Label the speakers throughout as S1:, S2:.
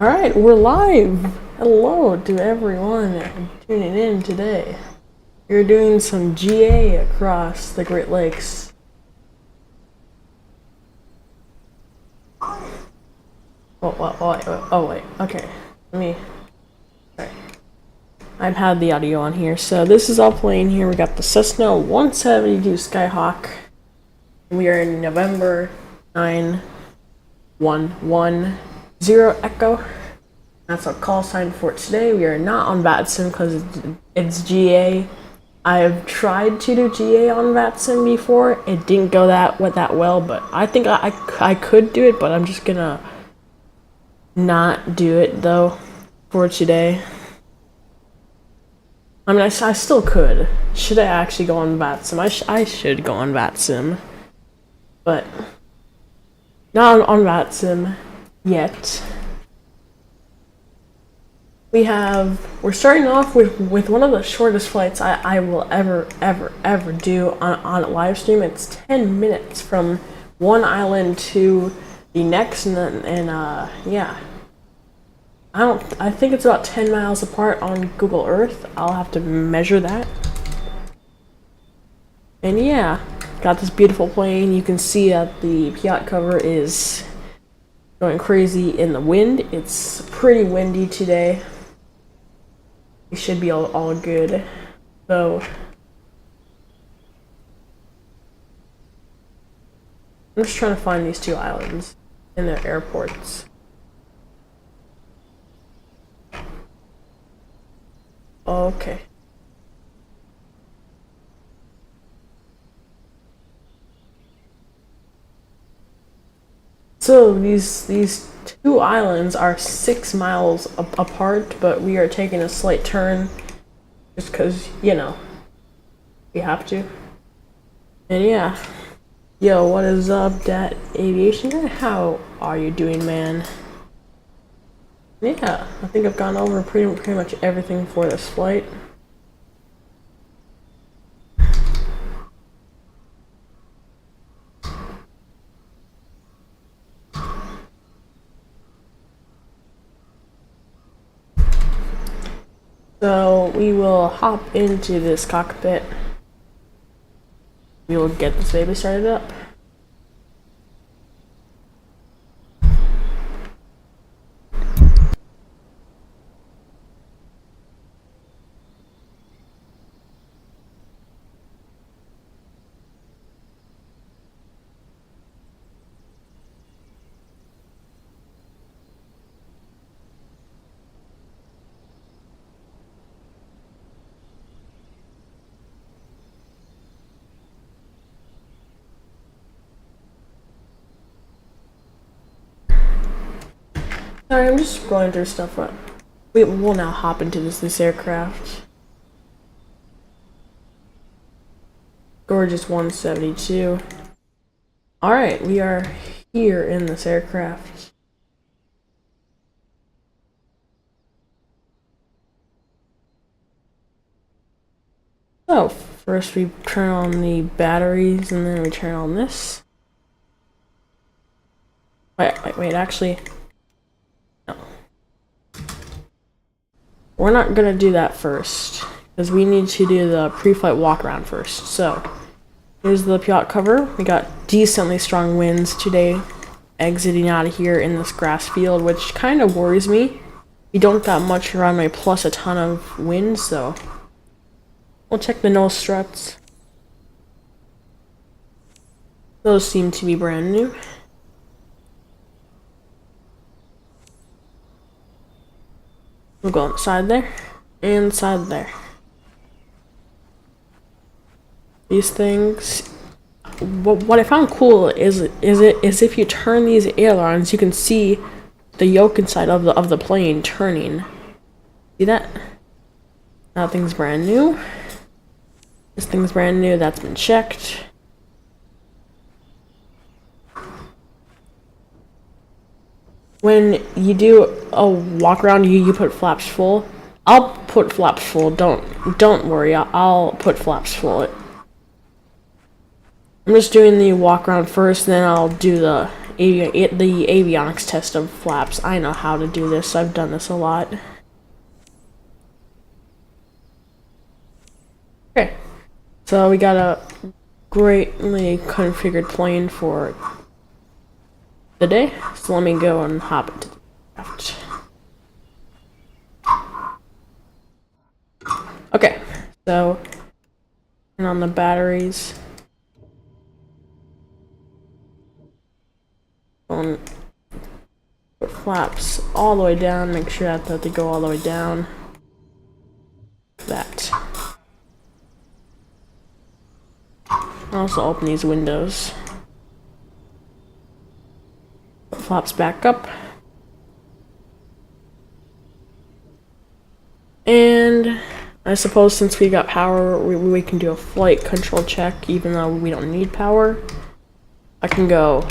S1: Alright, we're live! Hello to everyone tuning in today. We're doing some GA across the Great Lakes. Oh wait, okay. Sorry. I've had the audio on here, so this is all playing here. We got the Cessna 172 Skyhawk. We are in November 9110 Echo. That's our call sign for today. We are not on VATSIM because it's GA. I've tried to do GA on VATSIM before. It didn't go that well, but I think I could do it, but I'm just gonna not do it though for today. I mean, I still could. Should I actually go on VATSIM? I should go on VATSIM, but not on VATSIM yet. We're starting off with one of the shortest flights I will ever do on a live stream. It's 10 minutes from one island to the next, and yeah. I think it's about 10 miles apart on Google Earth. I'll have to measure that. And yeah, got this beautiful plane. You can see that the Piat cover is going crazy in the wind. It's pretty windy today. It should be all good. So I'm just trying to find these two islands and their airports. Okay. So these two islands are 6 miles apart, but we are taking a slight turn just because, you know, we have to. And yeah. Yo, what is up, Dat Aviation guy? How are you doing, man? Yeah, I think I've gone over pretty much everything for this flight. So we will hop into this cockpit. We will get this baby started up. Sorry, I'm just scrolling through stuff. We will now hop into this aircraft. Gorgeous 172. Alright, we are here in this aircraft. So, first we turn on the batteries and then we turn on this. Wait, actually. No. We're not gonna do that first, because we need to do the pre-flight walk around first. So, here's the Piat cover. We got decently strong winds today, exiting out of here in this grass field, which kind of worries me. We don't got much runway plus a ton of wind, so we'll check the nose struts. Those seem to be brand new. We'll go inside there, inside there. These things. What I found cool is if you turn these ailerons, you can see the yoke inside of the plane turning. See that? That thing's brand new. This thing's brand new. That's been checked. When you do a walk around, you put flaps full. I'll put flaps full. Don't worry. I'll put flaps full. I'm just doing the walk around first, then I'll do the the avionics test of flaps. I know how to do this. I've done this a lot. Okay, so we got a greatly configured plane for the day. So let me go and hop into the craft. Okay, so turn on the batteries. Put flaps all the way down. Make sure that they go all the way down. That. Also open these windows. Put flaps back up. And I suppose since we got power, we can do a flight control check even though we don't need power. I can go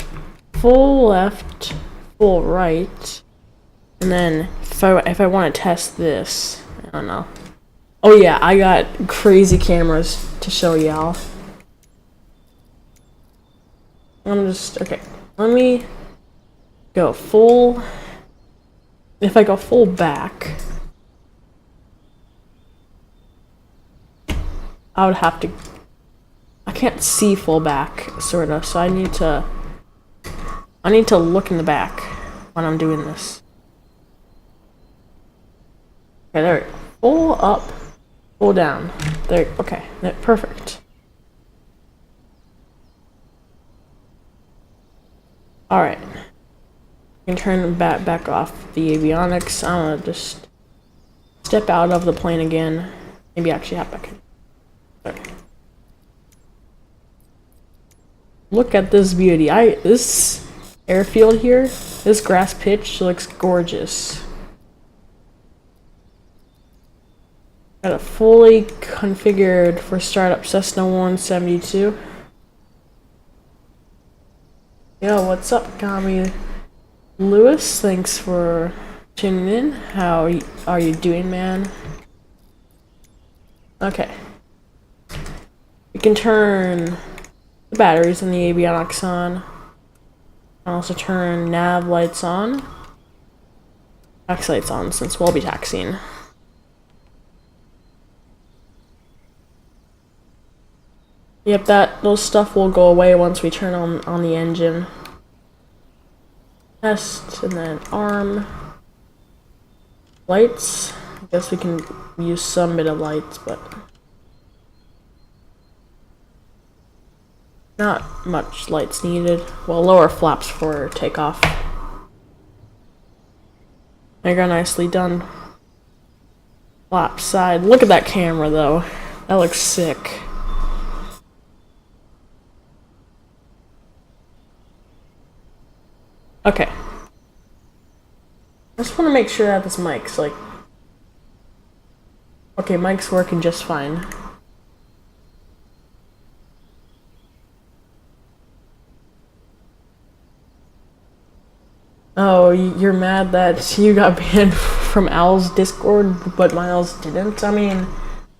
S1: full left, full right, and then if I want to test this, I don't know. Oh yeah, I got crazy cameras to show y'all. Okay, let me go full. If I go full back, I would have to, I can't see full back, sorta, so I need to look in the back when I'm doing this. Okay, there we go. Full up, full down. There, okay, perfect. Alright. I can turn back off the avionics. I'm gonna just step out of the plane again. Maybe actually hop back in. Okay. Look at this beauty. This airfield here, this grass pitch looks gorgeous. Got it fully configured for startup Cessna 172. Yo, what's up, Kami Lewis? Thanks for tuning in. How are you doing, man? Okay. We can turn the batteries and the avionics on. Also turn nav lights on. Taxi lights on since we'll be taxiing. Yep, those stuff will go away once we turn on the engine. Test and then arm. Lights. I guess we can use some bit of lights, but not much lights needed. Well, lower flaps for takeoff. There you go, nicely done. Flap side. Look at that camera though. That looks sick. Okay. I just want to make sure that this mic's like... Okay, mic's working just fine. Oh, you're mad that you got banned from Al's Discord, but Miles didn't? I mean,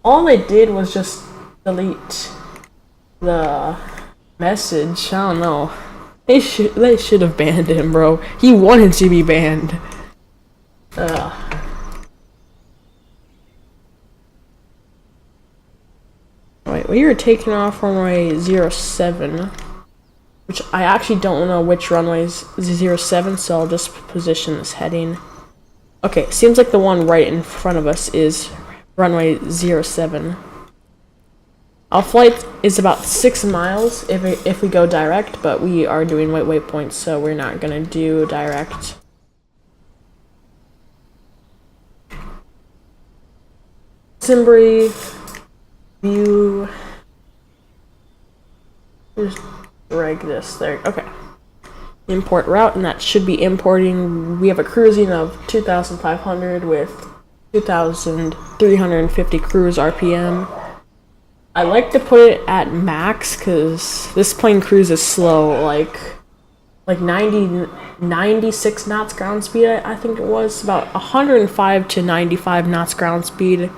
S1: all they did was just delete the message. I don't know. They should have banned him, bro. He wanted to be banned. Wait, we were taking off runway 07, which I actually don't know which runway is 07, so I'll just position this heading. Okay, seems like the one right in front of us is runway 07. Our flight is about 6 miles if we go direct, but we are doing waypoints, so we're not gonna do direct. Simbri view. Just drag this there. Okay. Import route, and that should be importing. We have a cruising of 2,500 with 2,350 cruise RPM. I like to put it at max because this plane cruises slow, like 96 knots ground speed. I think it was about 105 to 95 knots ground speed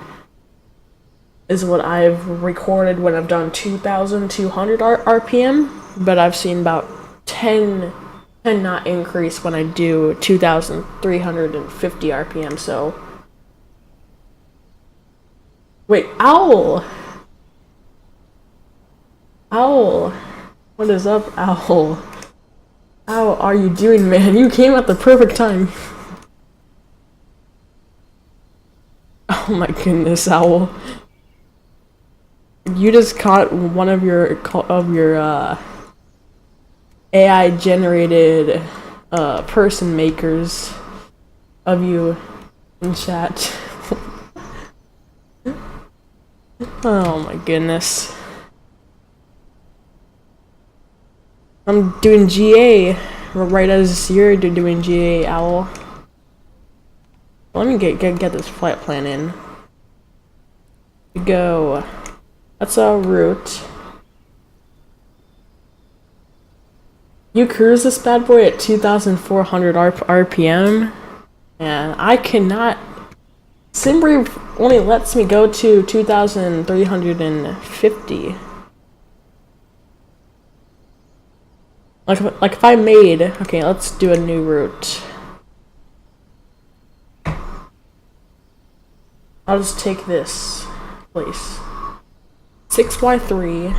S1: is what I've recorded when I've done 2,200 RPM, but I've seen about 10 cannot increase when I do 2,350 RPM, so. Wait, owl! Owl! What is up, owl? How are you doing, man? You came at the perfect time. Oh my goodness, owl. You just caught one of your AI generated person makers of you in chat. Oh my goodness. I'm doing GA right as you're doing GA, owl. Let me get this flight plan in. Go. That's our route. You cruise this bad boy at 2,400 RPM, and I cannot. Simbrief only lets me go to 2,350. Like if I made, okay, let's do a new route. I'll just take this place. 6Y3,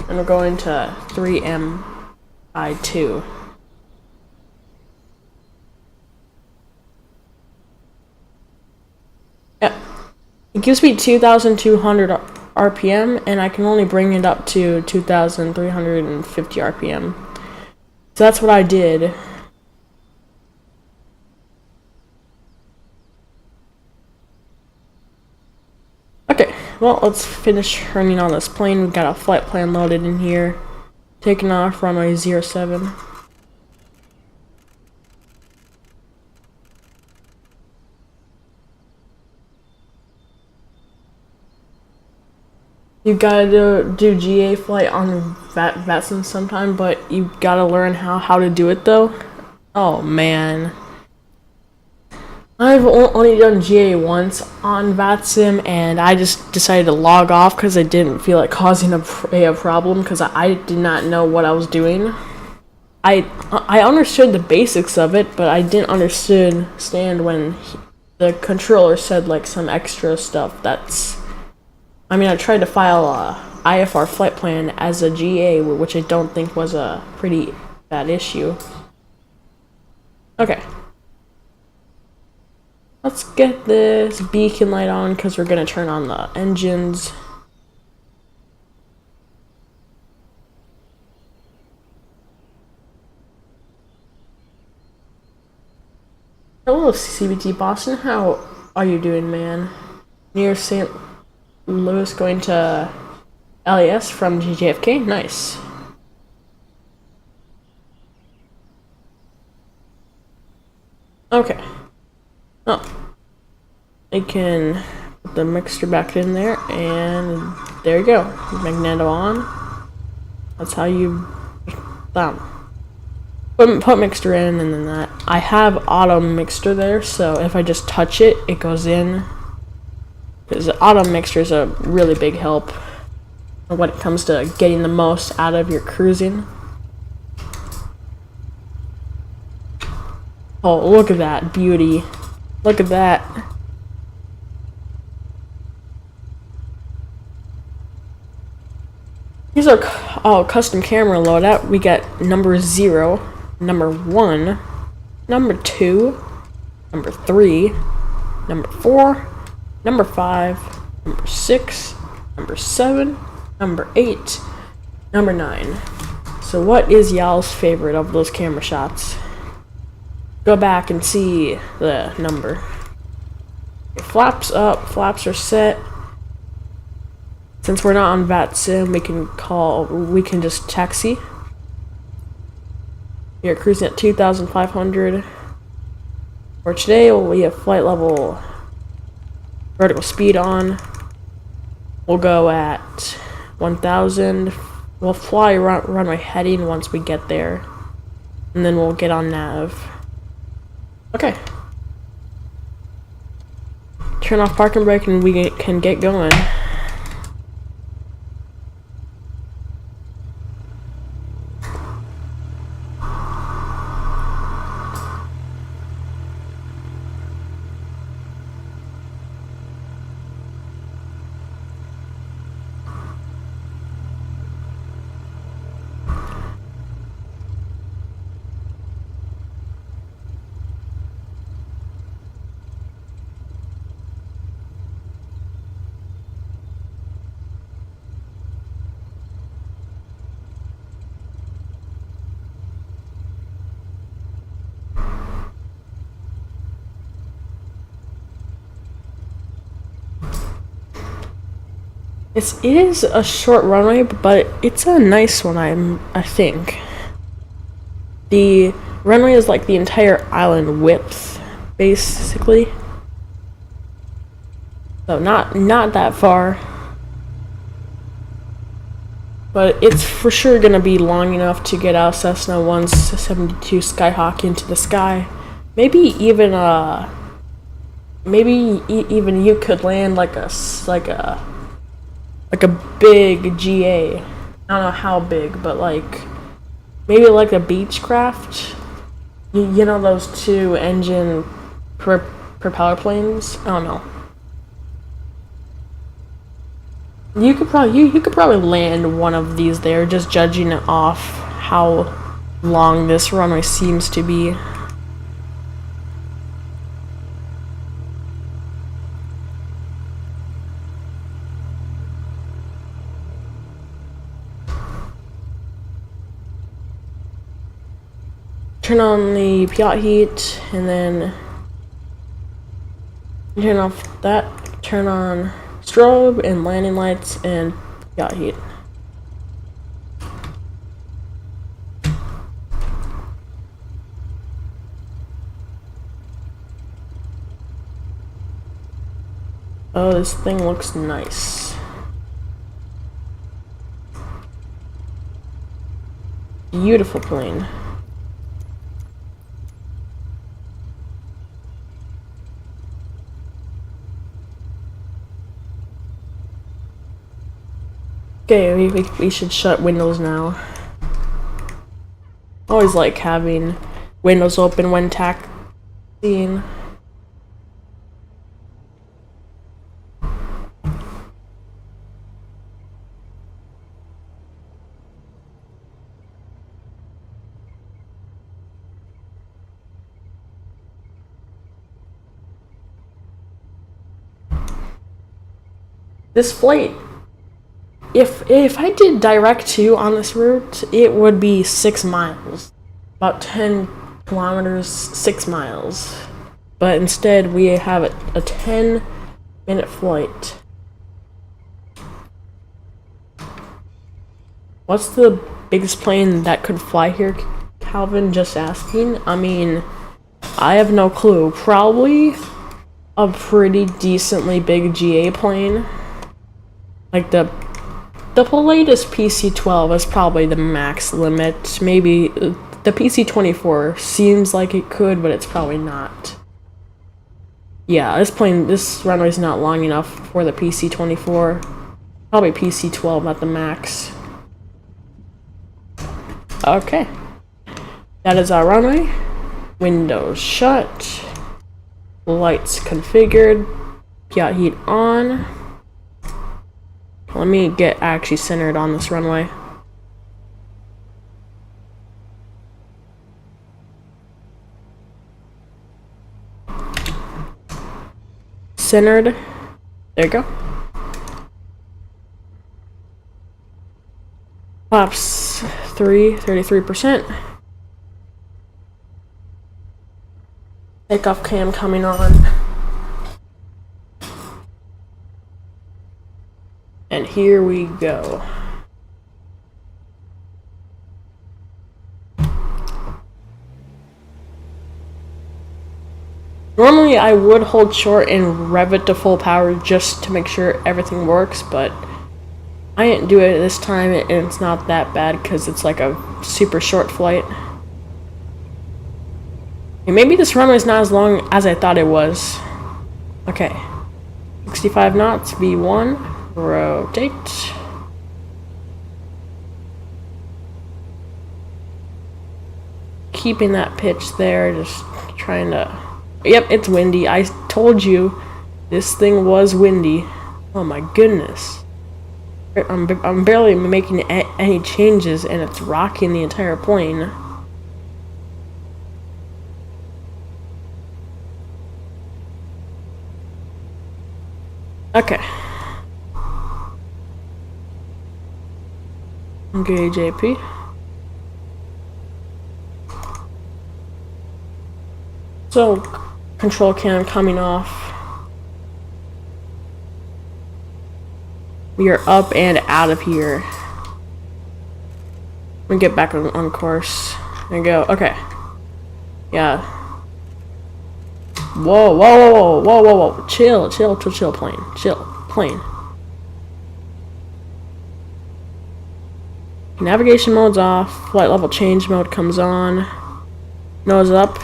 S1: and we're going to 3MI2. Yeah, it gives me 2,200 RPM, and I can only bring it up to 2,350 RPM. So that's what I did. Okay, well, let's finish running on this plane. We've got a flight plan loaded in here. Taking off runway 07. You gotta do GA flight on VATSIM sometime, but you gotta learn how to do it though. Oh man. I've only done GA once on VATSIM, and I just decided to log off because I didn't feel like causing a problem because I did not know what I was doing. I understood the basics of it, but I didn't understand when the controller said like some extra stuff. I mean, I tried to file a IFR flight plan as a GA, which I don't think was a pretty bad issue. Okay. Let's get this beacon light on because we're going to turn on the engines. Hello, CBT Boston. How are you doing, man? Near St. Louis going to LAS from JFK? Nice. Okay. Oh. I can put the mixture back in there, and there you go. Magneto on. That's how you put mixture in, and then that. I have auto mixture there, so if I just touch it, it goes in. Because the auto mixture is a really big help when it comes to getting the most out of your cruising. Oh, look at that beauty. Look at that. Here's our custom camera loadout. We got number 0, number 1, number 2, number 3, number 4, number 5, number 6, number 7, number 8, number 9. So what is y'all's favorite of those camera shots? Go back and see the number. Okay, flaps up, flaps are set. Since we're not on VATSIM, we can just taxi. You're cruising at 2,500. For today, we have flight level vertical speed on. We'll go at 1,000. We'll fly runway heading once we get there. And then we'll get on nav. Okay. Turn off park and brake and we can get going. it is a short runway, but it's a nice one. I think the runway is like the entire island width, basically. So not that far, but it's for sure gonna be long enough to get our Cessna 172 Skyhawk into the sky. Maybe even even you could land like a big GA. I don't know how big, but like maybe like a Beechcraft. You know those two engine propeller planes? I don't know. You could probably land one of these there, just judging it off how long this runway seems to be. Turn on the piot heat, and then turn off that. Turn on strobe and landing lights and piot heat. Oh, this thing looks nice. Beautiful plane. Okay, we should shut windows now. Always like having windows open when taxiing. This flight, if I did direct to on this route, it would be 6 miles. About 10 kilometers, 6 miles. But instead, we have a 10-minute flight. What's the biggest plane that could fly here, Calvin? Just asking. I mean, I have no clue. Probably a pretty decently big GA plane. Like the latest PC-12 is probably the max limit. Maybe the PC-24 seems like it could, but it's probably not. Yeah, this runway's not long enough for the PC-24. Probably PC-12 at the max. Okay. That is our runway. Windows shut. Lights configured. Piot heat on. Let me get actually centered on this runway. Centered. There you go. Flaps 33%. Takeoff cam coming on. And here we go. Normally I would hold short and rev it to full power just to make sure everything works, but I didn't do it this time, and it's not that bad because it's like a super short flight. And maybe this runway is not as long as I thought it was. Okay. 65 knots, V1. Rotate. Keeping that pitch there, just trying to... Yep, it's windy. I told you this thing was windy. Oh my goodness. I'm barely making any changes and it's rocking the entire plane. Okay. Engage AP. So, control cam coming off. We are up and out of here. We get back on course. There we go. Okay. Yeah. Whoa, whoa, whoa, whoa, whoa, whoa. Chill, plane. Chill, plane. Navigation mode's off. Flight level change mode comes on. Nose up.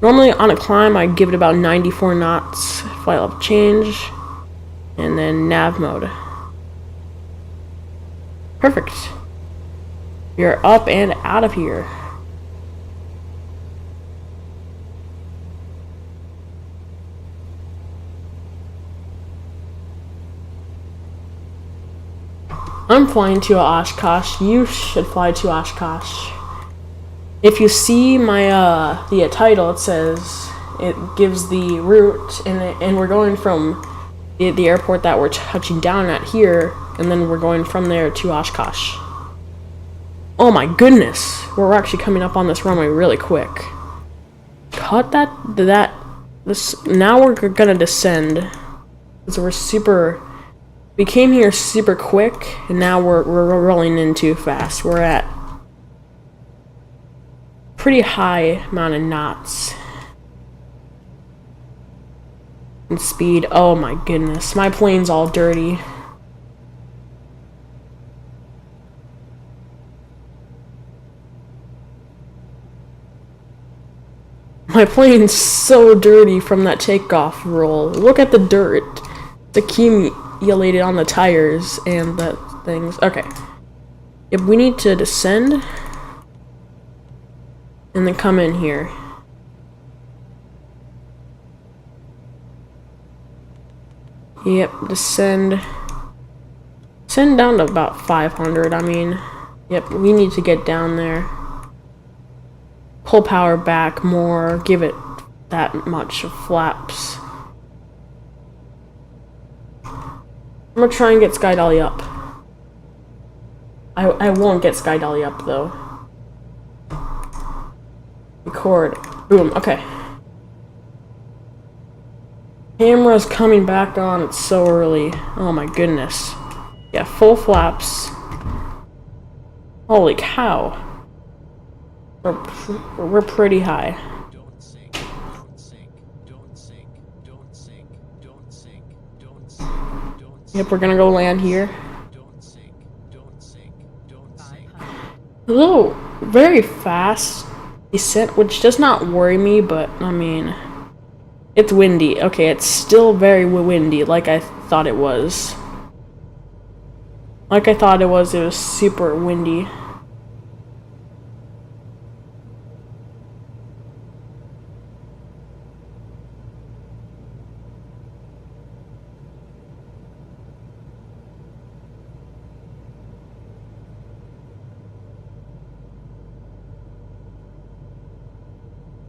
S1: Normally on a climb, I give it about 94 knots. Flight level change. And then nav mode. Perfect. You're up and out of here. I'm flying to Oshkosh. You should fly to Oshkosh. If you see my the title, it says it gives the route, and we're going from the airport that we're touching down at here, and then we're going from there to Oshkosh. Oh my goodness, we're actually coming up on this runway really quick. Cut this. Now we're gonna descend, because we came here super quick, and now we're rolling in too fast. We're at pretty high amount of knots and speed. Oh my goodness, my plane's all dirty. My plane's so dirty from that takeoff roll. Look at the dirt. It's accumulated on the tires and the things. Okay. Yep, we need to descend and then come in here. Yep, descend. Send down to about 500, I mean. Yep, we need to get down there. Pull power back more, give it that much flaps. I'm gonna try and get Sky Dolly up. I won't get Sky Dolly up though. Record. Boom, okay. Camera's coming back on, it's so early. Oh my goodness. Yeah, full flaps. Holy cow. We're pretty high.
S2: Don't sink, don't sink, don't sink, don't sink, don't sink, don't sink, don't sink.
S1: Yep, we're gonna go land here.
S2: Don't sink, don't sink, don't sink.
S1: A little very fast descent, which does not worry me, but I mean, it's windy. Okay, it's still very windy, like I thought it was. Like I thought it was super windy.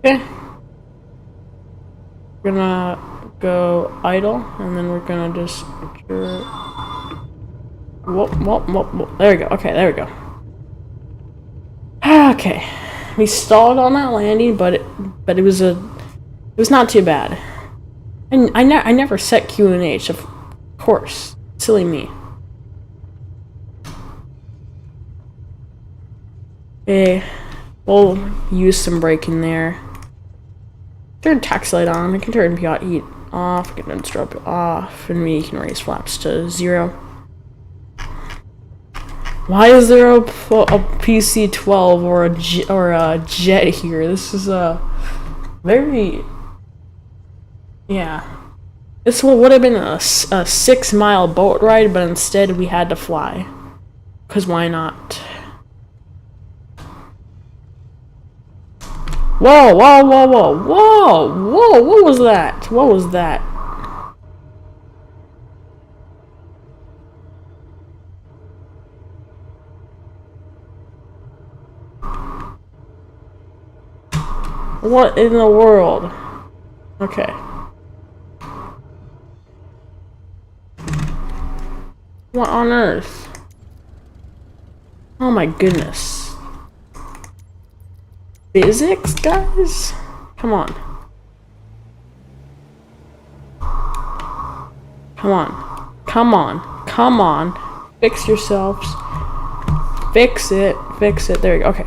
S1: Okay. We're gonna go idle, and then we're gonna just whoop. There we go. Okay, there we go. Okay, we stalled on that landing, but it was not too bad. And I never set Q and H, of course. Silly me. Okay, we'll use some braking there. Turn taxi light on. We can turn POT off. We can turn strobe off, and we can raise flaps to 0. Why is there a PC-12 or a jet here? This is a very, yeah. This would have been a 6-mile boat ride, but instead we had to fly. 'Cause why not? Whoa, whoa, whoa, whoa, whoa, whoa, what was that? What was that? What in the world? Okay. What on earth? Oh my goodness. Physics, guys? Come on. Come on. Come on. Come on. Fix yourselves. Fix it. Fix it. There you go. Okay.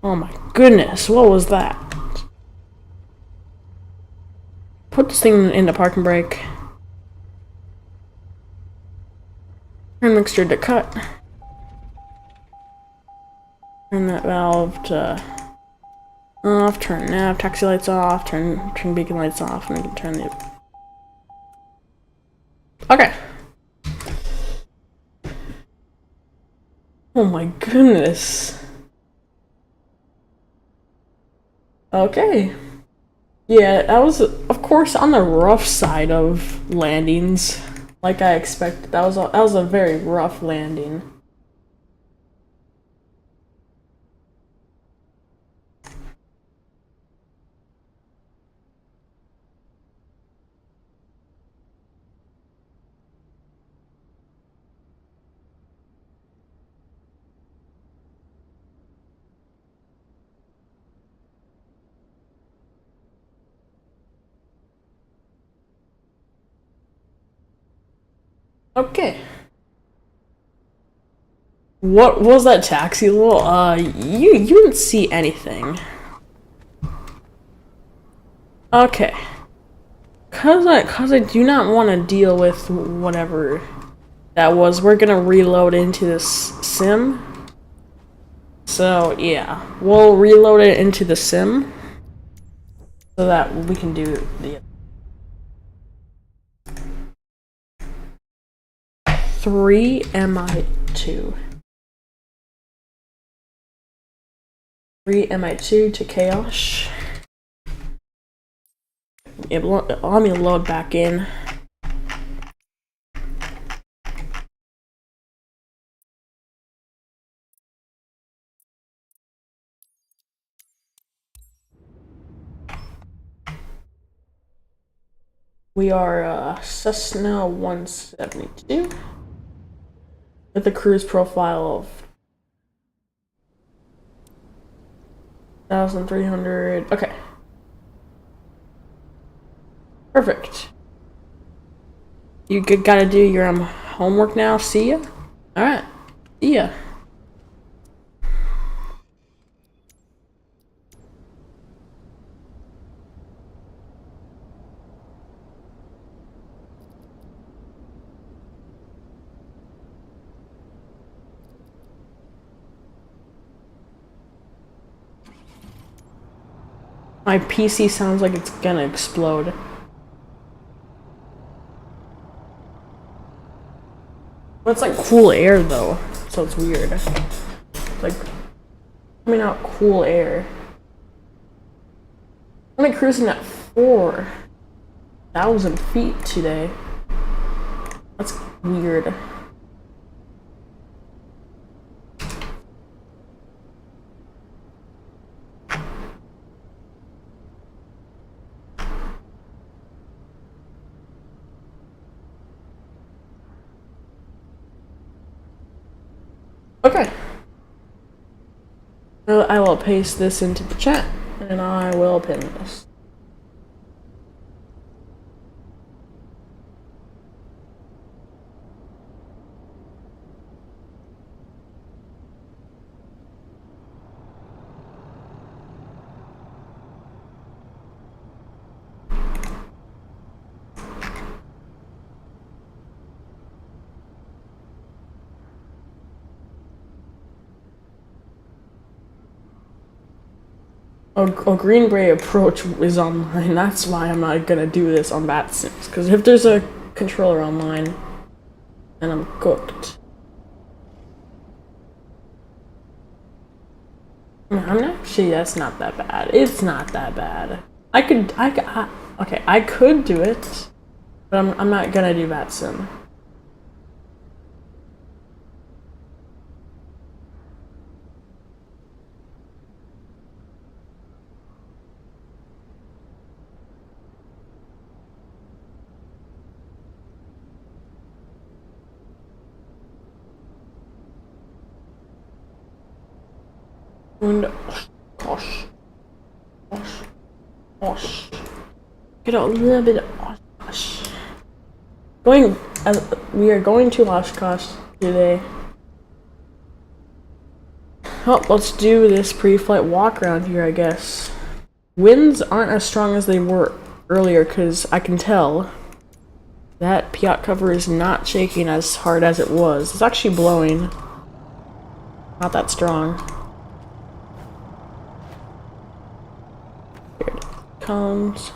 S1: Oh my goodness. What was that? Put this thing into parking brake. Turn mixture to cut. Turn that valve to off. Turn nav. Taxi lights off. Turn beacon lights off. And we can turn the... Okay. Oh my goodness. Okay. Yeah, that was, of course, on the rough side of landings. Like I expected. That was a very rough landing. Okay. What was that taxi little? You didn't see anything. Okay. Cause I do not want to deal with whatever that was. We're gonna reload into this sim. So yeah, we'll reload it into the sim so that we can do the 3 MI2. 3 MI2 to KOSH. Let me load back in. We are Cessna 172 with a cruise profile of 1,300. Okay. Perfect. You gotta do your homework now. See ya. All right. See ya. My PC sounds like it's gonna explode. But it's like cool air though, so it's weird. It's like coming out cool air. I'm only cruising at 4,000 feet today. That's weird. Okay. I will paste this into the chat, and I will pin this. Oh, Green Bray approach is online. That's why I'm not gonna do this on VATSIM. Because if there's a controller online, then I'm cooked. I'm actually, that's not that bad. It's not that bad. Okay, I could do it, but I'm not gonna do VATSIM. And Oshkosh. Oshkosh. Get a little bit of Oshkosh. We are going to Oshkosh today. Oh, let's do this pre-flight walk around here, I guess. Winds aren't as strong as they were earlier, because I can tell that piot cover is not shaking as hard as it was. It's actually blowing. Not that strong. Here it comes.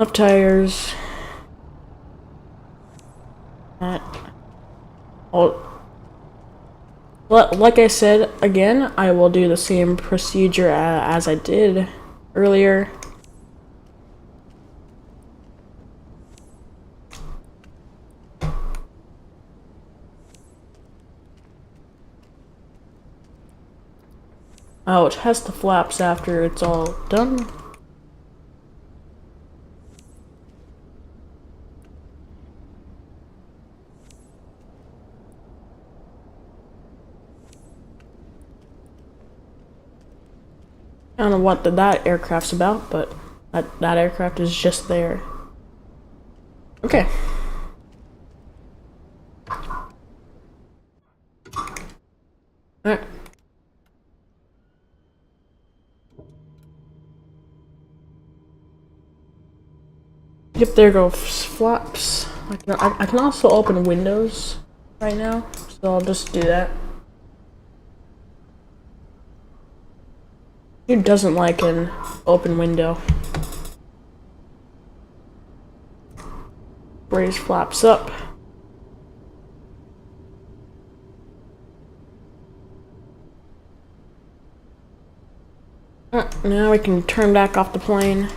S1: Enough tires. Like I said, again, I will do the same procedure as I did earlier. Oh, it has the flaps after it's all done. I don't know what that aircraft's about, but that aircraft is just there. Okay. Alright. Yep, there goes flaps. I can also open windows right now, so I'll just do that. Who doesn't like an open window? Raise flaps up. Now we can turn back off the plane.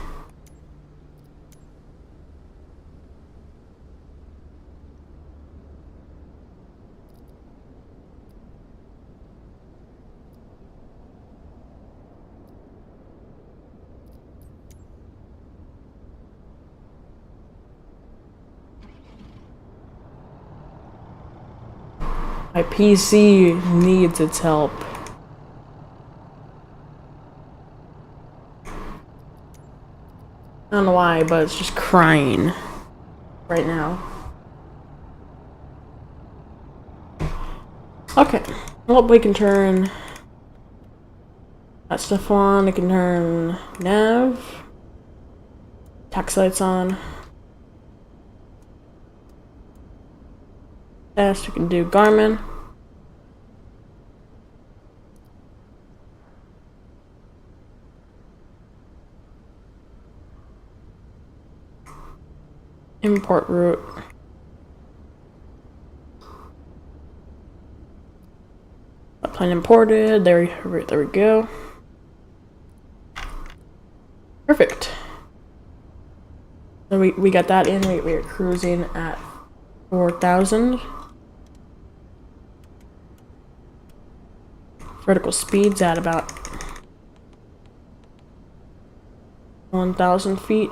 S1: My PC needs its help. I don't know why, but it's just crying right now. Okay, well, we can turn that stuff on. We can turn nav, tax lights on. Yes, we can do Garmin. Import route. Plane imported. There we go. Perfect. So we got that in. We are cruising at 4,000. Vertical speeds at about 1,000 feet.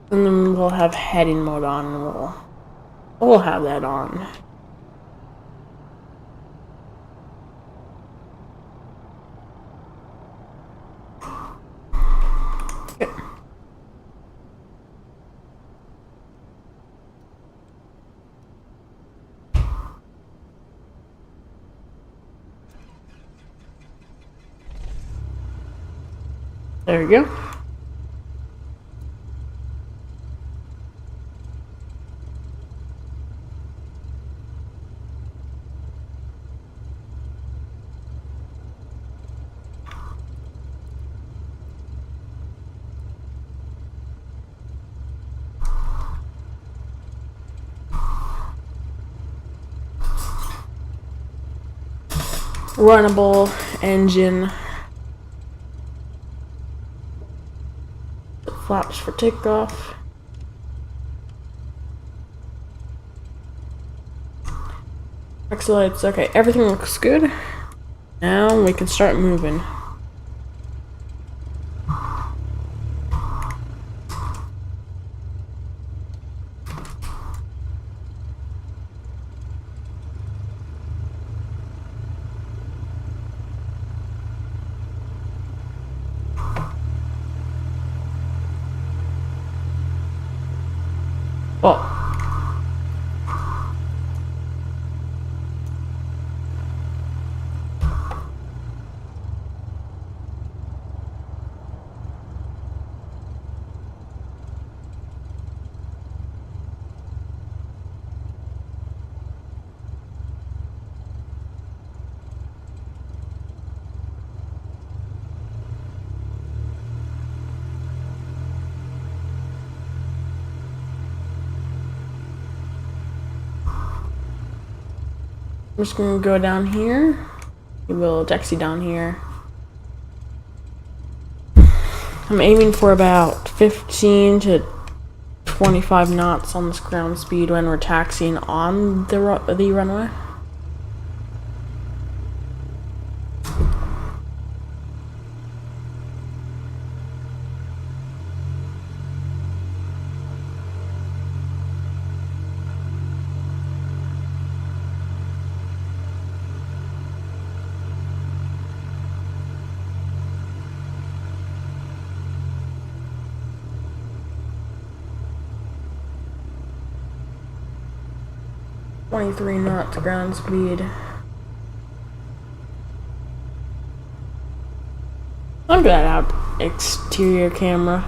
S1: And then we'll have heading mode on, and we'll have that on. Okay. There we go. Runnable engine. Flaps for takeoff. Taxi lights. Okay, everything looks good. Now we can start moving. Oh. I'm just gonna go down here. We will taxi down here. I'm aiming for about 15 to 25 knots on this ground speed when we're taxiing on the runway. .3 knots ground speed. Look at that out exterior camera.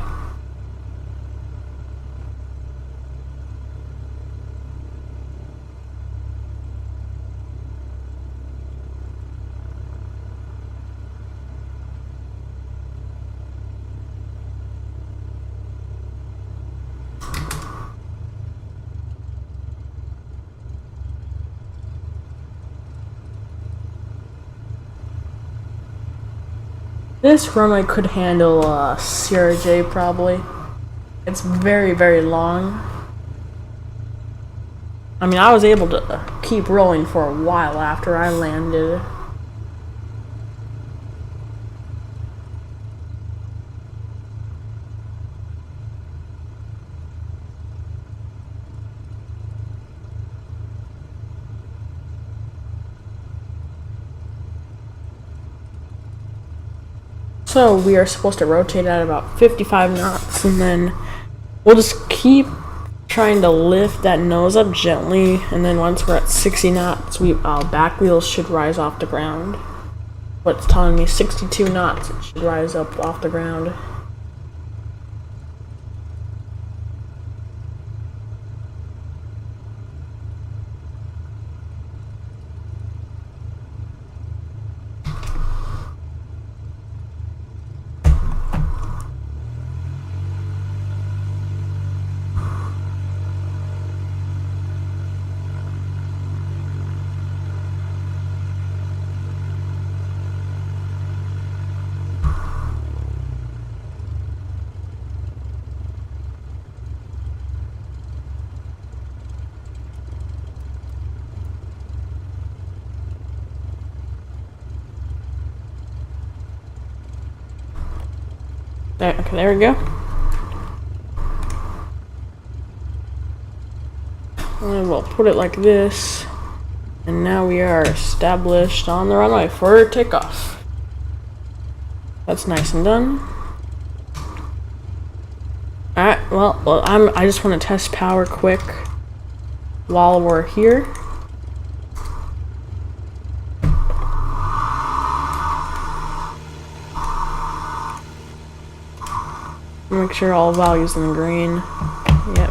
S1: This runway could handle CRJ probably. It's very, very long. I mean, I was able to keep rolling for a while after I landed. So we are supposed to rotate at about 55 knots, and then we'll just keep trying to lift that nose up gently, and then once we're at 60 knots, our back wheels should rise off the ground. What's telling me 62 knots, it should rise up off the ground. Okay, there we go. And we'll put it like this. And now we are established on the runway for takeoff. That's nice and done. Alright, well, I just want to test power quick while we're here. Make sure all values in the green. Yep.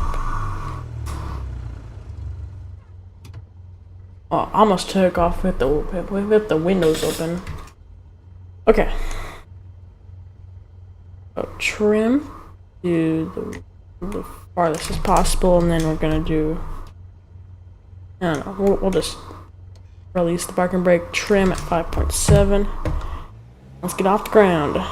S1: Oh, I almost took off with the windows open. Okay. So trim to the farthest as possible, and then we're gonna do. I don't know. We'll just release the parking brake. Trim at 5.7. Let's get off the ground.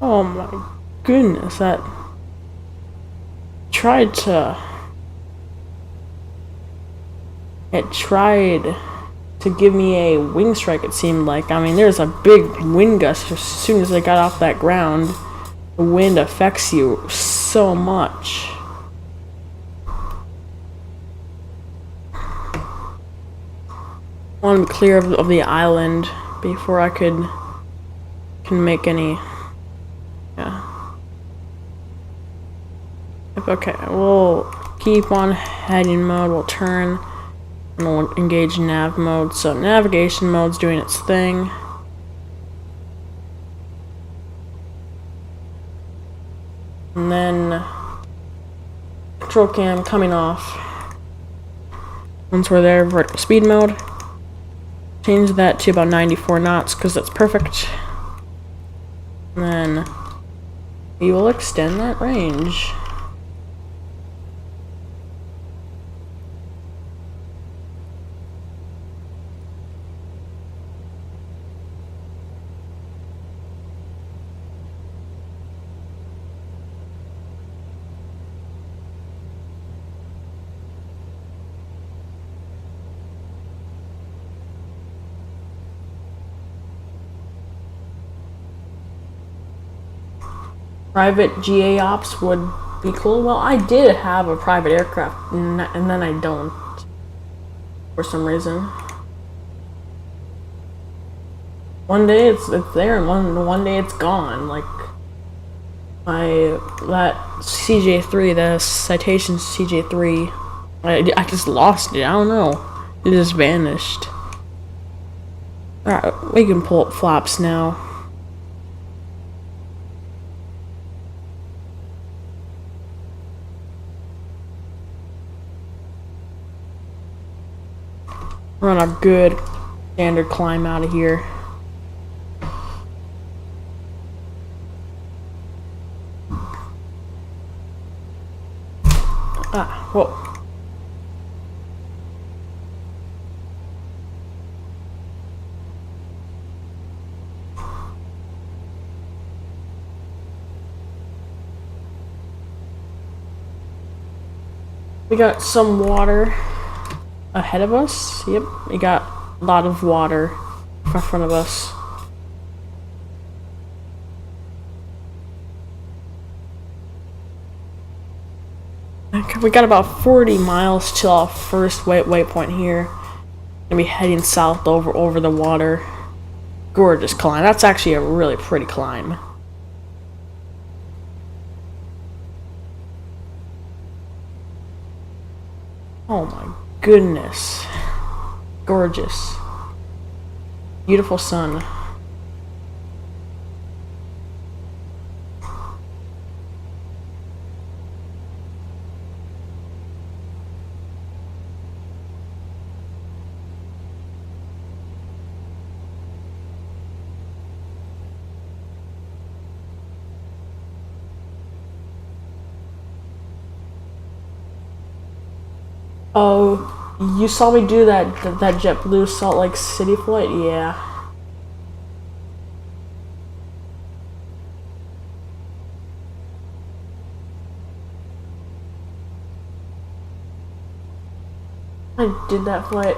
S1: Oh my goodness, that tried to. It tried to give me a wing strike, it seemed like. I mean, there's a big wind gust as soon as I got off that ground. The wind affects you so much. I want to be clear of the island before I can make any. Yeah. Okay, we'll keep on heading mode. We'll turn and we'll engage nav mode. So navigation mode's doing its thing. And then control cam coming off. Once we're there, vertical speed mode. Change that to about 94 knots because that's perfect. And then we will extend that range. Private GA ops would be cool. Well, I did have a private aircraft, and then I don't. For some reason. One day it's there, and one day it's gone. Like, that CJ3, the citation CJ3, I just lost it. I don't know. It just vanished. Alright, we can pull up flaps now. We're on a good standard climb out of here. Ah, whoa. We got some water ahead of us. Yep, we got a lot of water in front of us. Okay, we got about 40 miles till our first waypoint here. Gonna be heading south over the water. Gorgeous climb. That's actually a really pretty climb. Oh my goodness. Gorgeous. Beautiful sun. Oh, you saw me do that JetBlue Salt Lake City flight? Yeah. I did that flight.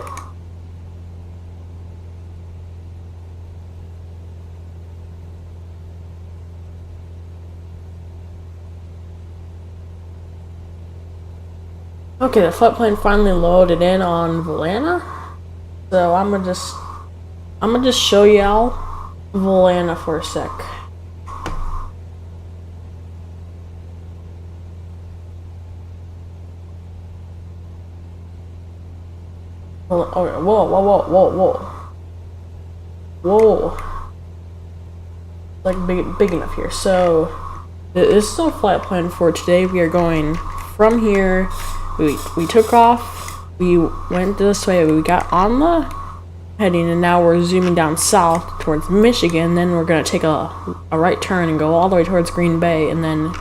S1: Okay, the flight plane finally loaded in on Valana. So I'm gonna just show y'all Valana for a sec. Okay, whoa. Like big enough here. So this is our flight plan for today. We are going from here. We took off, we went this way, we got on the heading, and now we're zooming down south towards Michigan. Then we're going to take a right turn and go all the way towards Green Bay, and then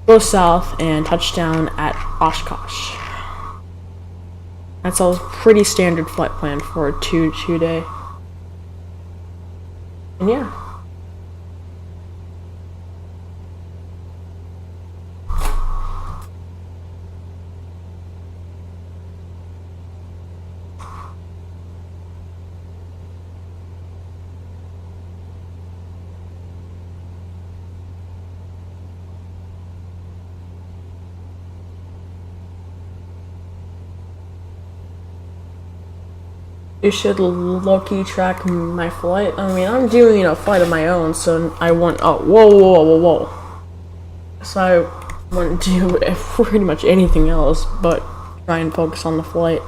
S1: go south and touch down at Oshkosh. That's a pretty standard flight plan for a two day. And yeah. You should low-key track my flight. I mean, I'm doing a flight of my own, so I want. Oh, whoa. So I wouldn't do pretty much anything else but try and focus on the flight.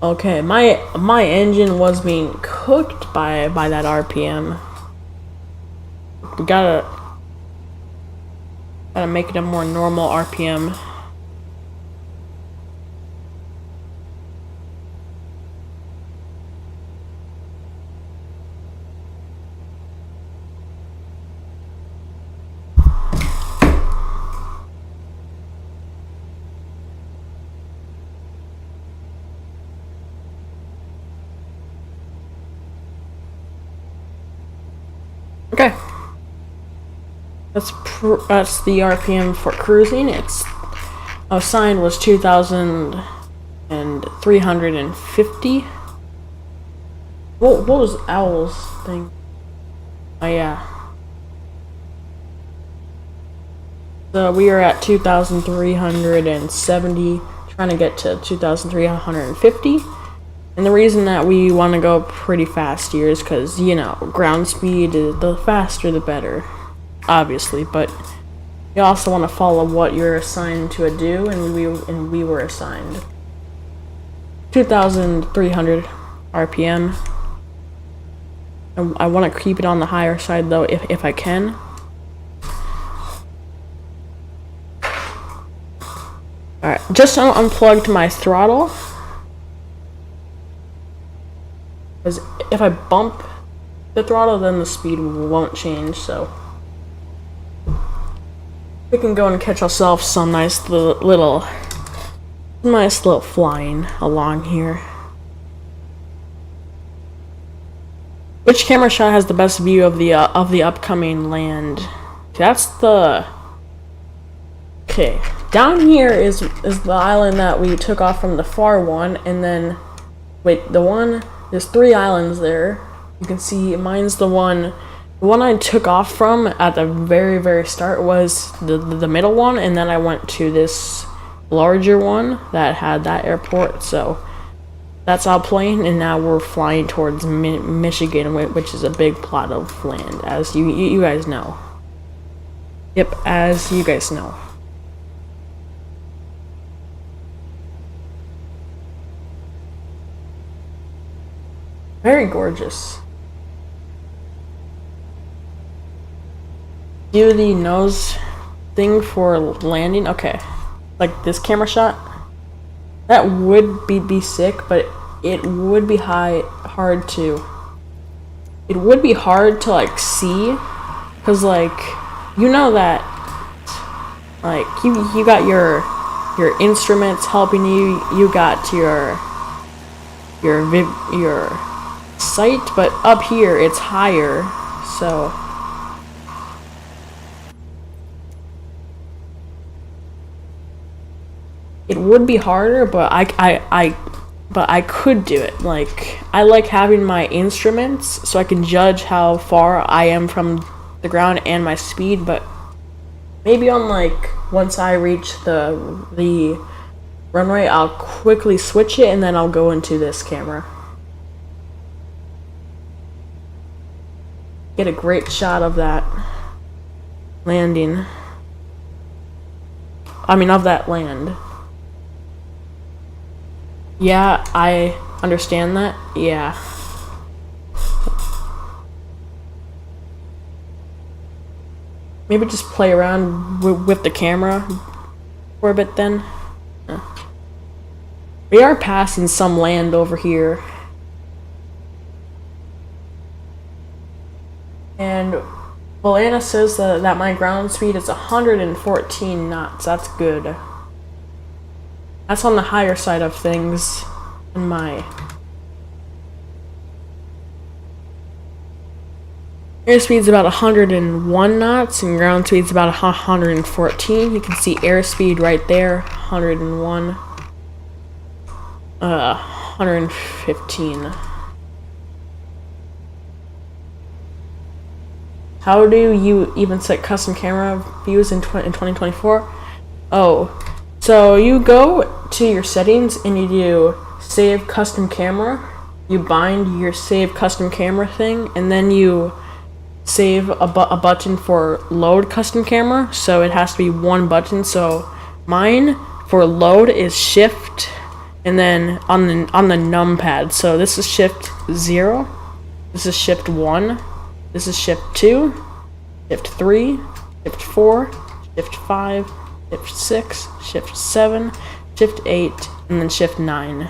S1: Okay, my engine was being cooked by that RPM. We gotta make it a more normal RPM. Okay, that's the RPM for cruising. It's assigned was 2,350. What was Owl's thing? Oh yeah. So we are at 2,370, trying to get to 2,350. And the reason that we want to go pretty fast here is because, ground speed, is the faster the better, obviously. But you also want to follow what you're assigned to do, and we were assigned 2,300 RPM. And I want to keep it on the higher side though, if I can. All right, just unplugged my throttle. Because if I bump the throttle, then the speed won't change, so we can go and catch ourselves some nice little flying along here. Which camera shot has the best view of the upcoming land? That's the... Okay, down here is the island that we took off from the far one, and then wait, there's 3 islands there. You can see mine's the one I took off from at the very start was the middle one, and then I went to this larger one that had that airport. So that's our plane, and now we're flying towards Michigan, which is a big plot of land, as you guys know. Yep, as you guys know. Very gorgeous. Do the nose thing for landing. Okay, like this camera shot. That would be sick, but it would be hard to. It would be hard to like see, cause like that, like you got your instruments helping you. You got your sight, but up here it's higher, so it would be harder, but I could do it. Like, I like having my instruments so I can judge how far I am from the ground and my speed, but maybe on like once I reach the runway, I'll quickly switch it and then I'll go into this camera. Get a great shot of that landing. I mean, of that land. Yeah, I understand that. Yeah. Maybe just play around with the camera for a bit then. We are passing some land over here. And well, Anna says that my ground speed is 114 knots. That's good. That's on the higher side of things in my airspeed's about 101 knots and ground speed's about 114. You can see airspeed right there, 101, 115. How do you even set custom camera views in 2024? Oh, So you go to your settings and you do save custom camera. You bind your save custom camera thing, and then you save a button for load custom camera. So it has to be one button. So mine for load is shift, and then on the numpad. So this is shift 0. This is shift 1. This is shift 2. Shift 3. Shift 4. Shift 5. Shift 6, shift 7, shift 8, and then shift 9.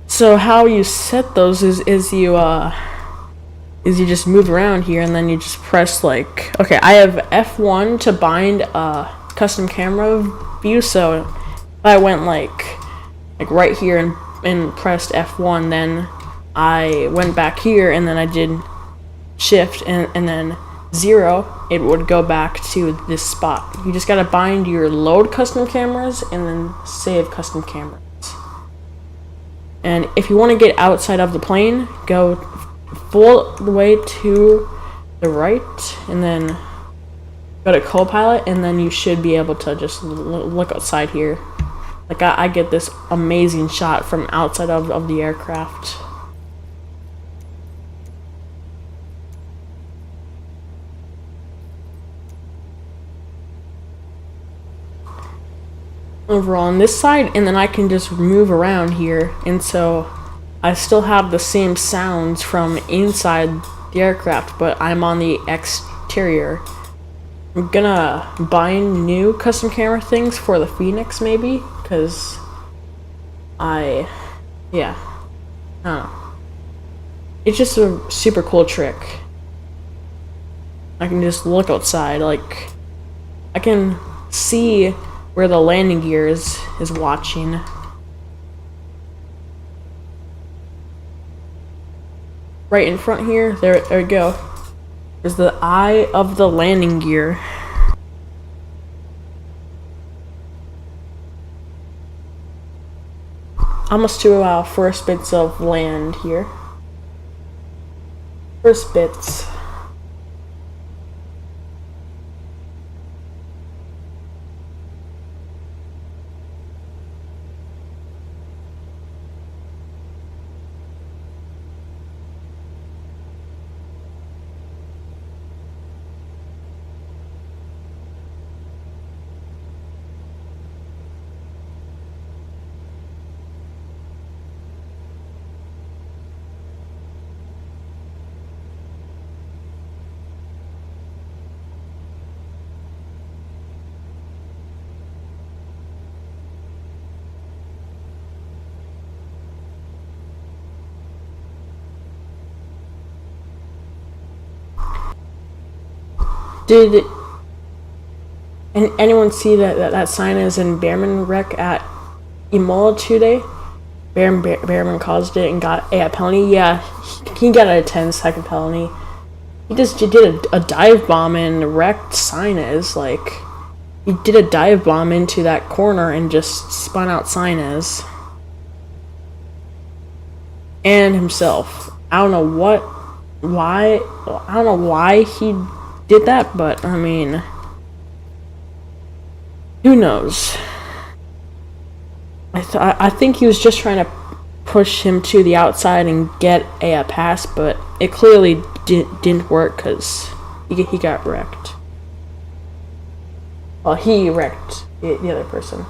S1: So how you set those is you just move around here, and then you just press like, okay, I have F1 to bind a custom camera view. So if I went like right here and pressed F1, then I went back here, and then I did shift and then 0, it would go back to this spot. You just gotta bind your load custom cameras and then save custom cameras. And if you want to get outside of the plane, go full the way to the right, and then go to Copilot, and then you should be able to just look outside here. Like I get this amazing shot from outside of the aircraft. Over on this side, and then I can just move around here, and so I still have the same sounds from inside the aircraft, but I'm on the exterior. I'm gonna bind new custom camera things for the Phoenix maybe, because I don't know. It's just a super cool trick. I can just look outside, like I can see where the landing gear is watching. Right in front here, there we go. There's the eye of the landing gear. Almost to our first bits of land here. First bits. Did anyone see that sign is in Behrman wreck at Imola today? Behrman caused it and got a penalty. Yeah, he got a 10-second penalty. He just did a dive bomb and wrecked Sinez. Like, he did a dive bomb into that corner and just spun out Sinez. And himself. I don't know why he did that, but I mean, who knows? I think he was just trying to push him to the outside and get a pass, but it clearly didn't work because he got wrecked. Well, he wrecked the other person.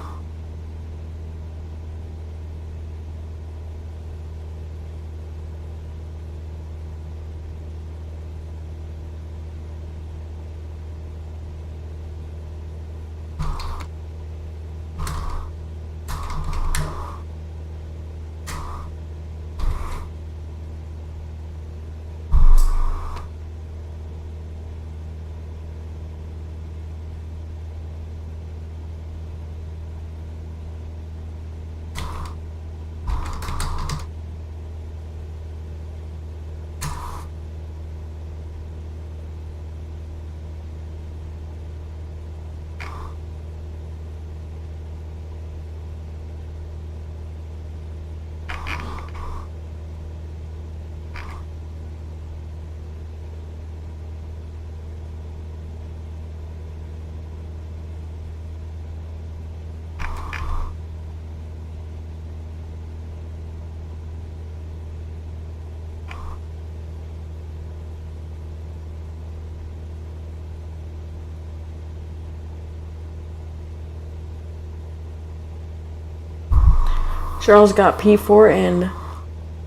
S1: Charles got P4 and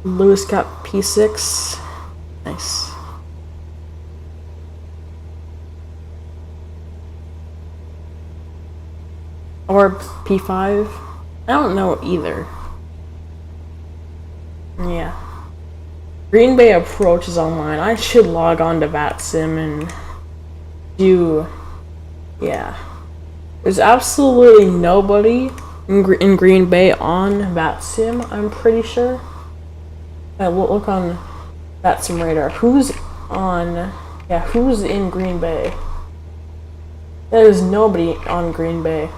S1: Lewis got P6. Nice. Or P5. I don't know either. Yeah. Green Bay Approach is online. I should log on to VATSIM and do... Yeah. There's absolutely nobody in Green Bay on VATSIM, I'm pretty sure. We'll look on VATSIM radar. Who's on... Yeah, who's in Green Bay? There's nobody on Green Bay.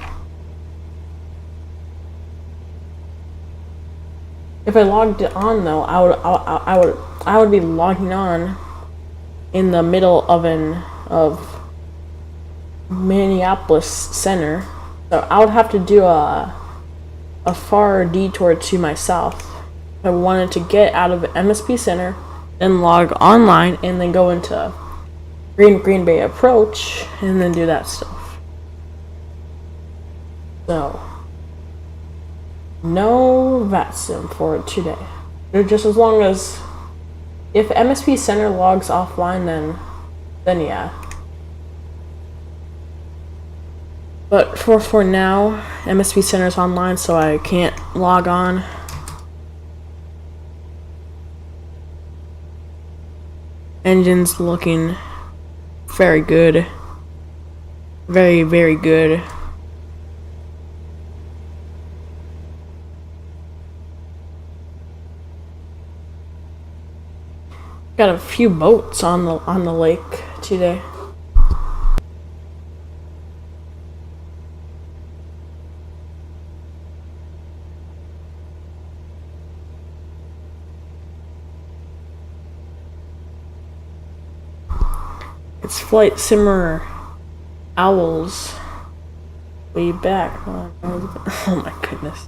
S1: If I logged on though, I would be logging on in the middle of Minneapolis Center, so I would have to do a far detour to my south. I wanted to get out of MSP Center, then log online, and then go into Green Bay Approach, and then do that stuff. So. No VATSIM for today. Just as long as if MSP Center logs offline, then yeah. But for now, MSP Center's online, so I can't log on. Engine's looking very good. Very, very good. Got a few boats on the lake today. It's Flight Simmer Owls. Way back. Oh my goodness.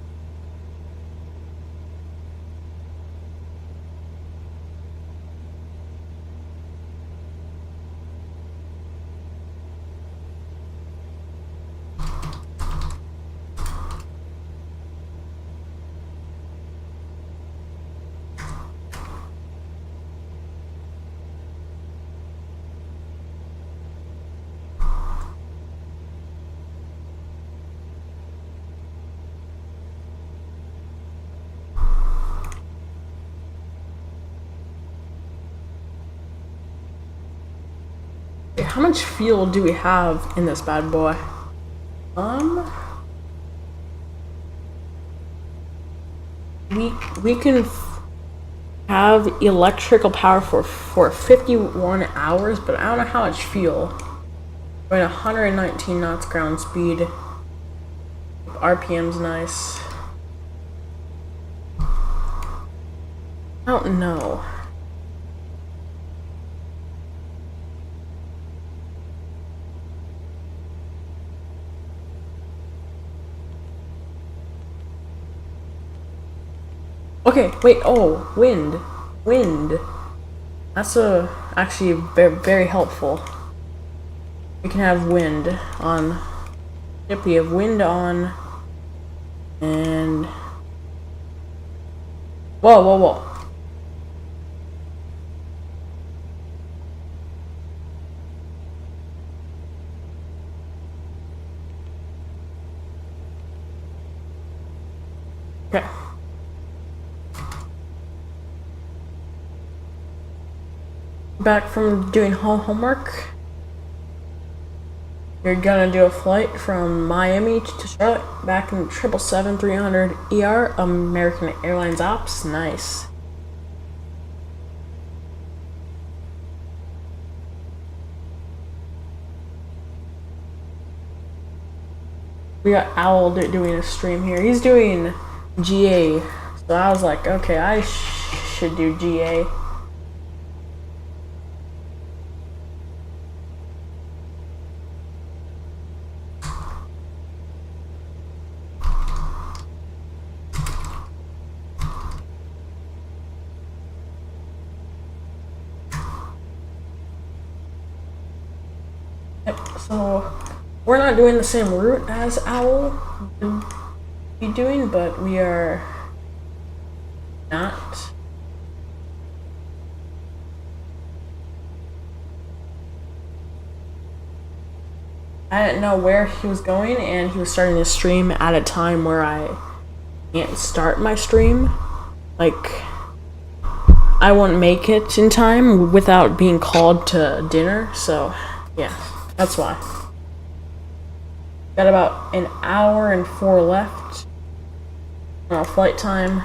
S1: How much fuel do we have in this bad boy? We can have electrical power for 51 hours, but I don't know how much fuel. We're at 119 knots ground speed. RPM's nice. I don't know. Okay, wait, oh, wind. That's actually very helpful. We can have wind on, yep, we have wind on, and, whoa. Okay. Back from doing homework. You're gonna do a flight from Miami to Charlotte back in 777-300 ER American Airlines Ops. Nice. We got Owl doing a stream here. He's doing GA, so I was like, okay, I should do GA. So we're not doing the same route as Owl would be doing, but we are not. I didn't know where he was going, and he was starting to stream at a time where I can't start my stream. Like, I won't make it in time without being called to dinner, so yeah, that's why. Got about an hour and 4 left. Flight time.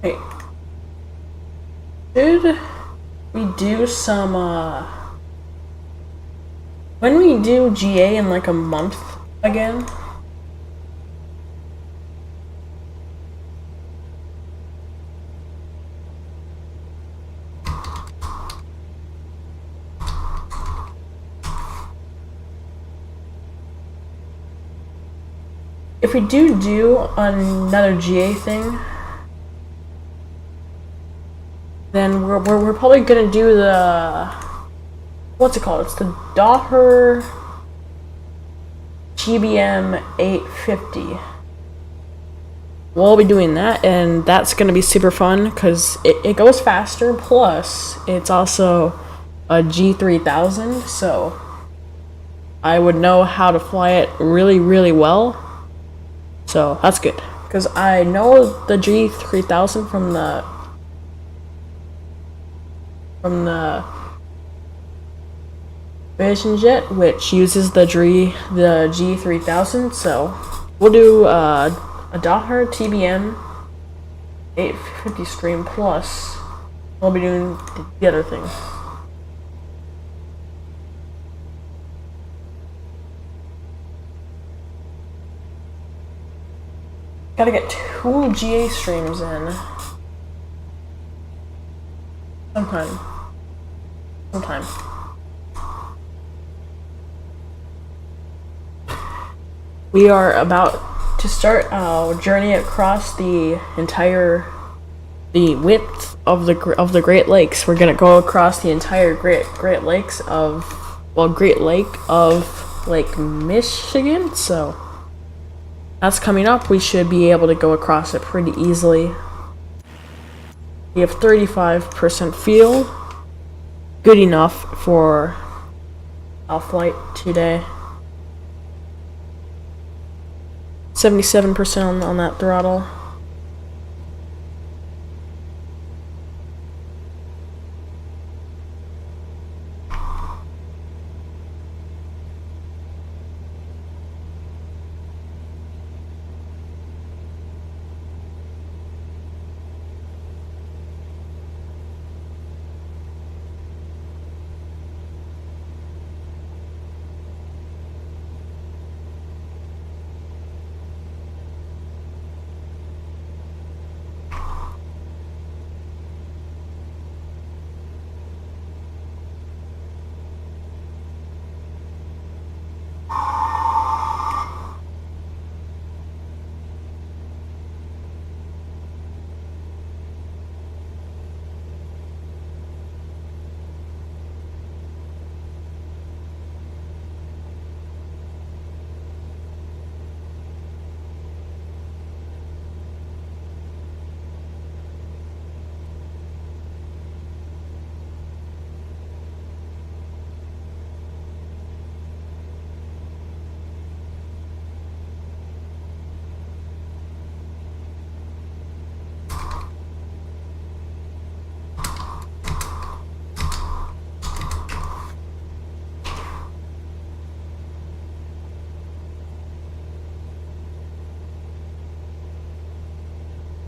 S1: Wait. Should we do some, when we do GA in like a month again? If we do another GA thing, then we're probably gonna do the, what's it called? It's the Doher GBM 850. We'll be doing that, and that's gonna be super fun because it goes faster. Plus, it's also a G3000, so I would know how to fly it really, really well. So that's good because I know the G3000 from the Vision Jet, which uses the G3000. So we'll do a Doher TBM 850 stream, plus we'll be doing the other thing. Gotta get 2 GA streams in sometime. We are about to start our journey across the width of the Great Lakes. We're gonna go across the entire Great Lakes of, well, Great Lake of Lake Michigan. So that's coming up. We should be able to go across it pretty easily. We have 35% fuel. Good enough for our flight today. 77% on that throttle.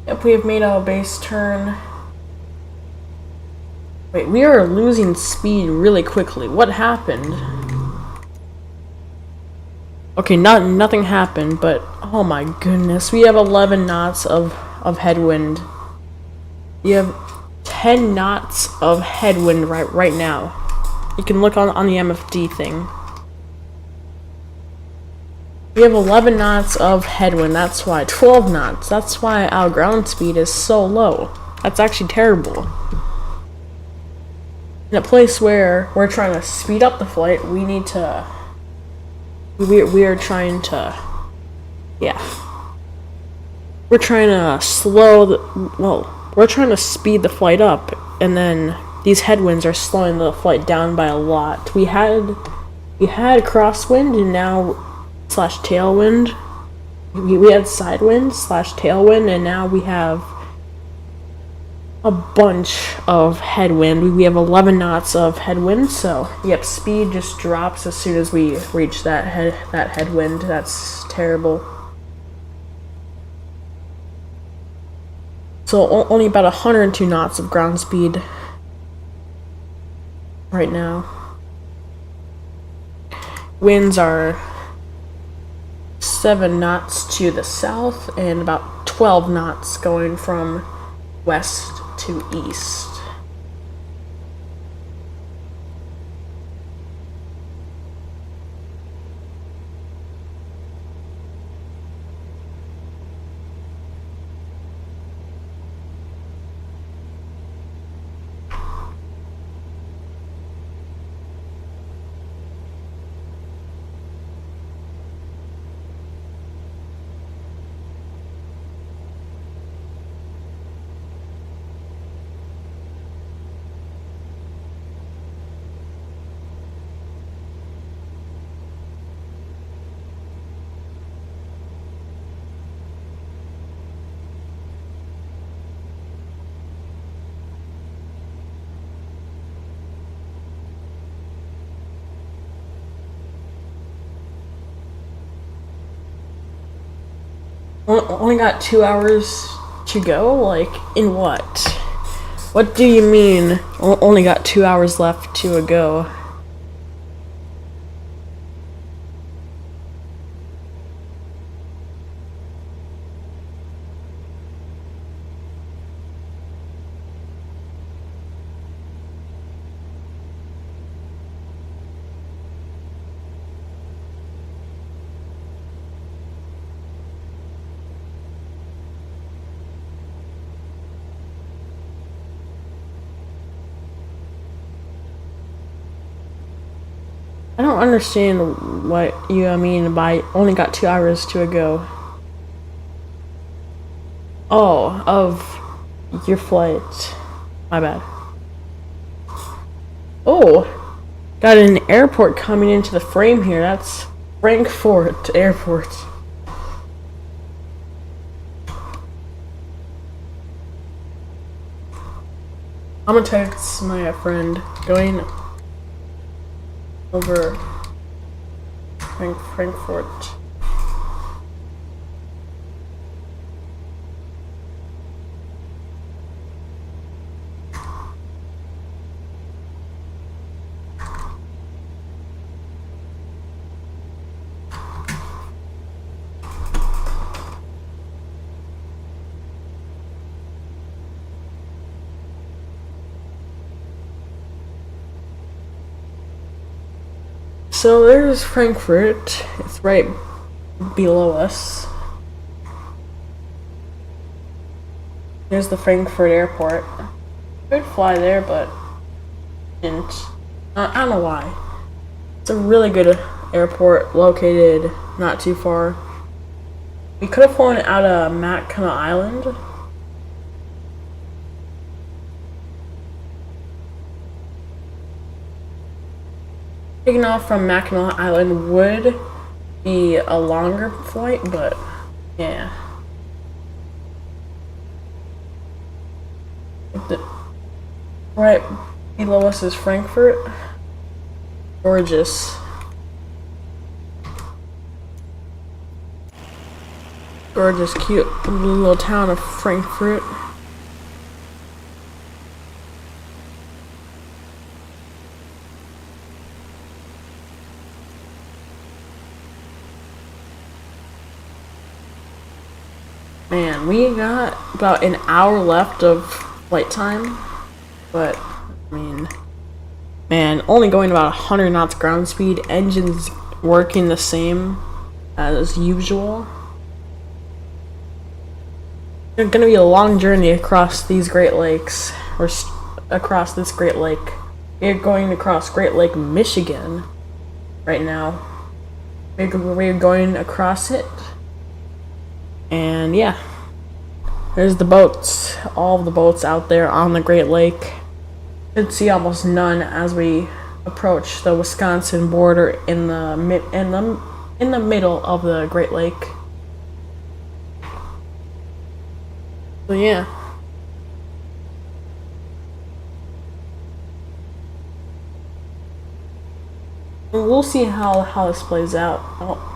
S1: Yep, we have made a base turn. Wait, we are losing speed really quickly. What happened? Okay, nothing happened, but oh my goodness, we have 11 knots of headwind. We have 10 knots of headwind right now. You can look on the MFD thing. We have 11 knots of headwind, that's why. 12 knots, that's why our ground speed is so low. That's actually terrible. In a place where we're trying to speed up the flight, we need to... We are trying to... Yeah. We're trying to slow the... Well, we're trying to speed the flight up, and then these headwinds are slowing the flight down by a lot. We had crosswind, and now... slash tailwind. We had sidewind slash tailwind, and now we have a bunch of headwind. We have 11 knots of headwind, so yep, speed just drops as soon as we reach that headwind. That's terrible. So only about 102 knots of ground speed right now. Winds are 7 knots to the south and about 12 knots going from west to east. Only got 2 hours to go? Like, in what? What do you mean, only got 2 hours left to go? I don't understand what you mean by only got 2 hours to go. Oh, of your flight. My bad. Oh, got an airport coming into the frame here. That's Frankfurt Airport. I'm gonna text my friend going over Frankfurt. So there's Frankfurt. It's right below us. There's the Frankfurt airport. Could fly there, but didn't. I don't know why. It's a really good airport located not too far. We could have flown out of Mackinac Island. Taking off from Mackinac Island would be a longer flight, but yeah. Right below us is Frankfurt. Gorgeous. Gorgeous, cute little town of Frankfurt. Man, we got about an hour left of flight time, but I mean, man, only going about 100 knots ground speed, engines working the same as usual. It's gonna be a long journey across these Great Lakes, or across this Great Lake. We're going across Great Lake, Michigan, right now. We're going across it. And yeah, there's the boats, all of the boats out there on the Great Lake. You should see almost none as we approach the Wisconsin border in the middle of the Great Lake. So yeah. We'll see how this plays out. Oh.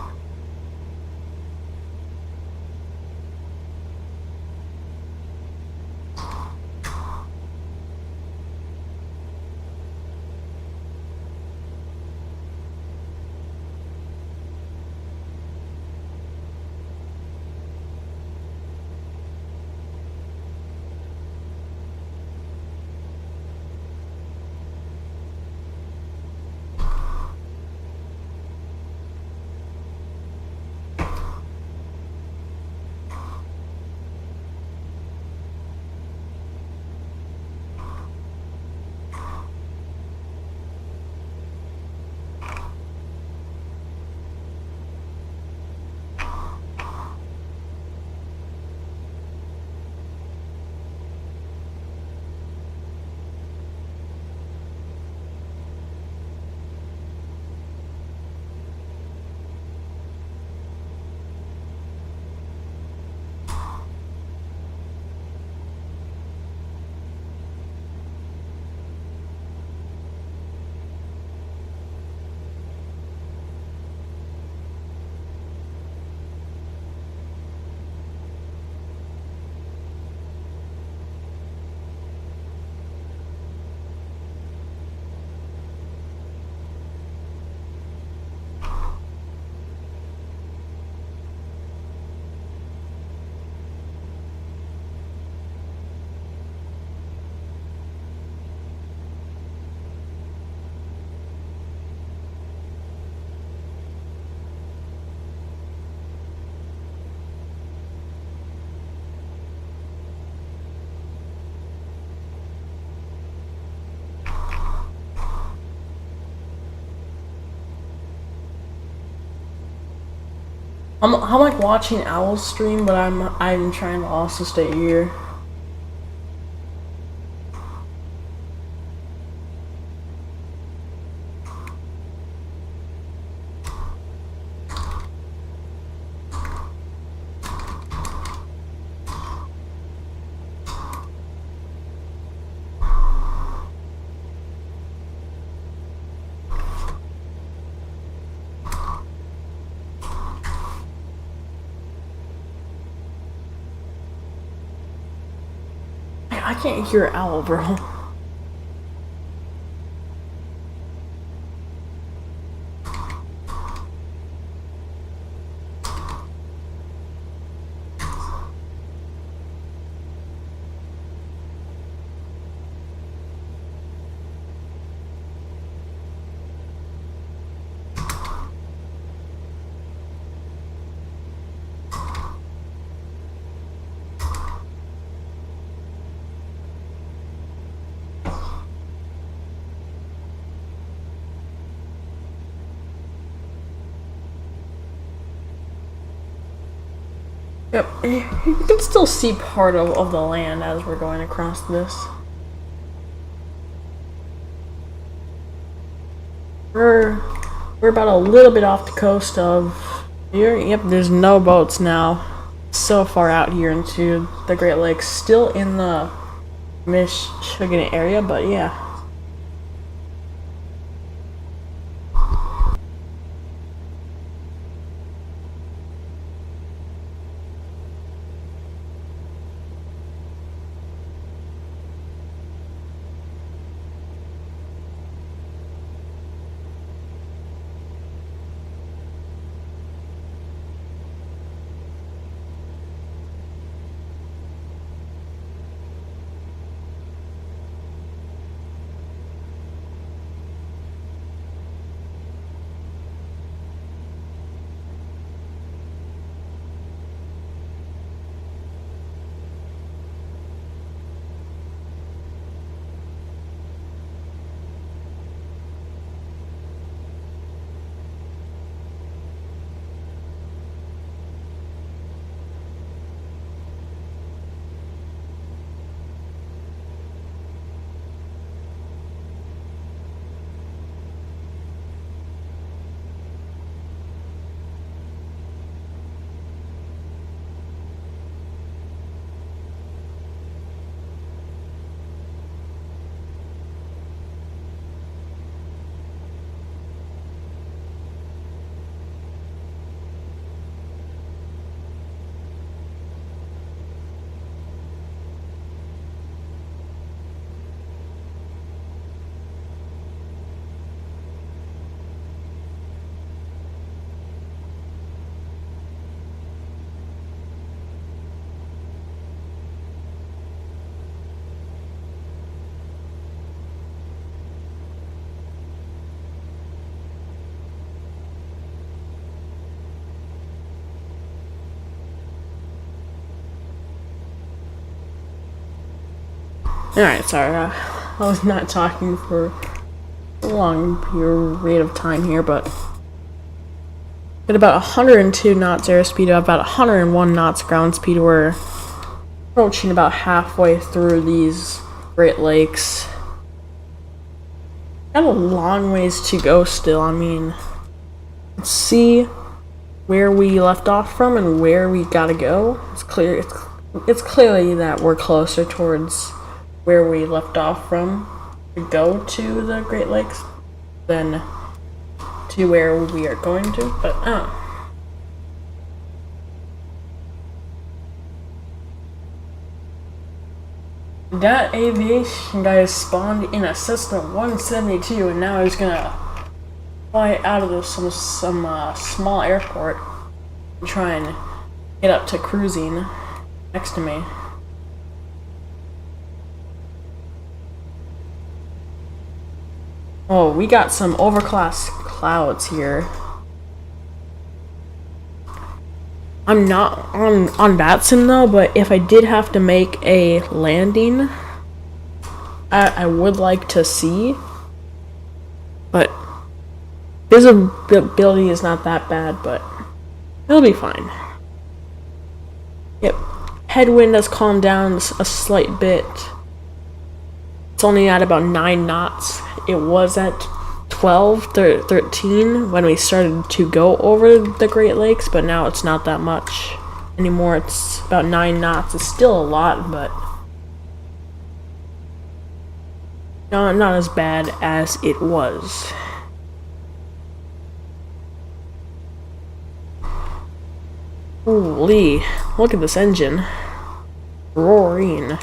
S1: I'm like watching Owl's stream, but I'm trying to also stay here. I can't hear Owl, bro. Yep, you can still see part of the land as we're going across this. We're about a little bit off the coast of here. Yep, there's no boats now. So far out here into the Great Lakes, still in the Michigan area, but yeah. Alright, sorry, I was not talking for a long period of time here, but at about 102 knots airspeed, about 101 knots ground speed, we're approaching about halfway through these Great Lakes. Got a long ways to go still. I mean, let's see where we left off from and where we gotta go. It's clear. It's clearly that we're closer towards where we left off from to go to the Great Lakes than to where we are going to. But that aviation guy spawned in a Cessna 172, and now he's gonna fly out of some small airport and try and get up to cruising next to me. Oh, we got some overcast clouds here. I'm not on VATSIM though, but if I did have to make a landing, I would like to see. But visibility is not that bad, but it'll be fine. Yep, headwind has calmed down a slight bit. It's only at about 9 knots. It was at 12, 13 when we started to go over the Great Lakes, but now it's not that much anymore. It's about 9 knots. It's still a lot, but not as bad as it was. Holy, look at this engine. Roaring.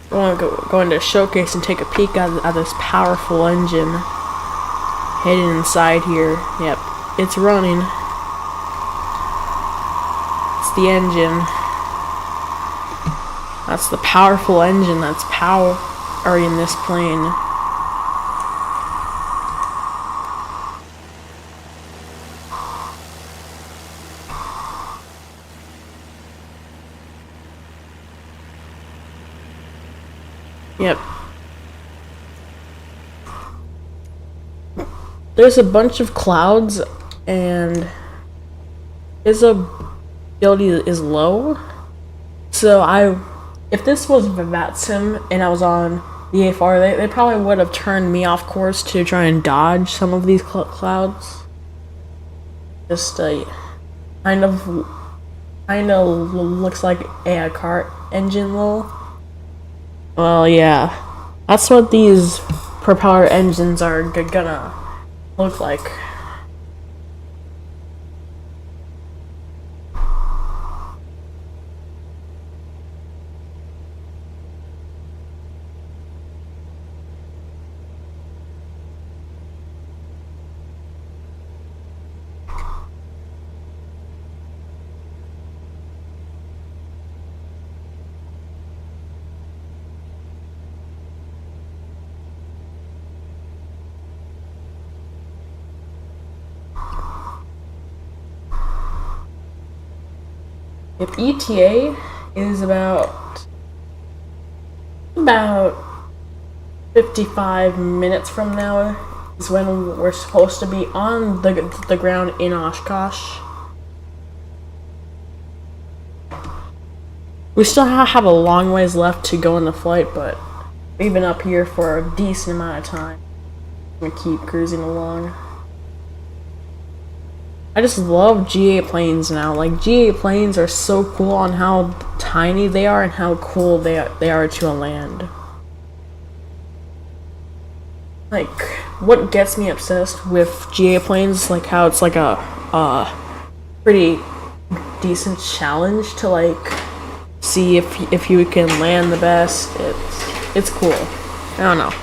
S1: I want to go into a showcase and take a peek at this powerful engine hidden inside here. Yep, it's running. It's the engine. That's the powerful engine that's powering this plane. Yep. There's a bunch of clouds and visibility is low. So if this was VATSIM and I was on the AFR, they probably would have turned me off course to try and dodge some of these clouds. Just kind of looks like a car engine low. Well, yeah, that's what these propeller engines are gonna look like. If ETA is about 55 minutes from now is when we're supposed to be on the ground in Oshkosh. We still have a long ways left to go in the flight, but we've been up here for a decent amount of time. I'm gonna keep cruising along. I just love GA planes now. Like, GA planes are so cool on how tiny they are and how cool they are to land. Like, what gets me obsessed with GA planes, like how it's like a pretty decent challenge to like see if you can land the best. It's cool. I don't know.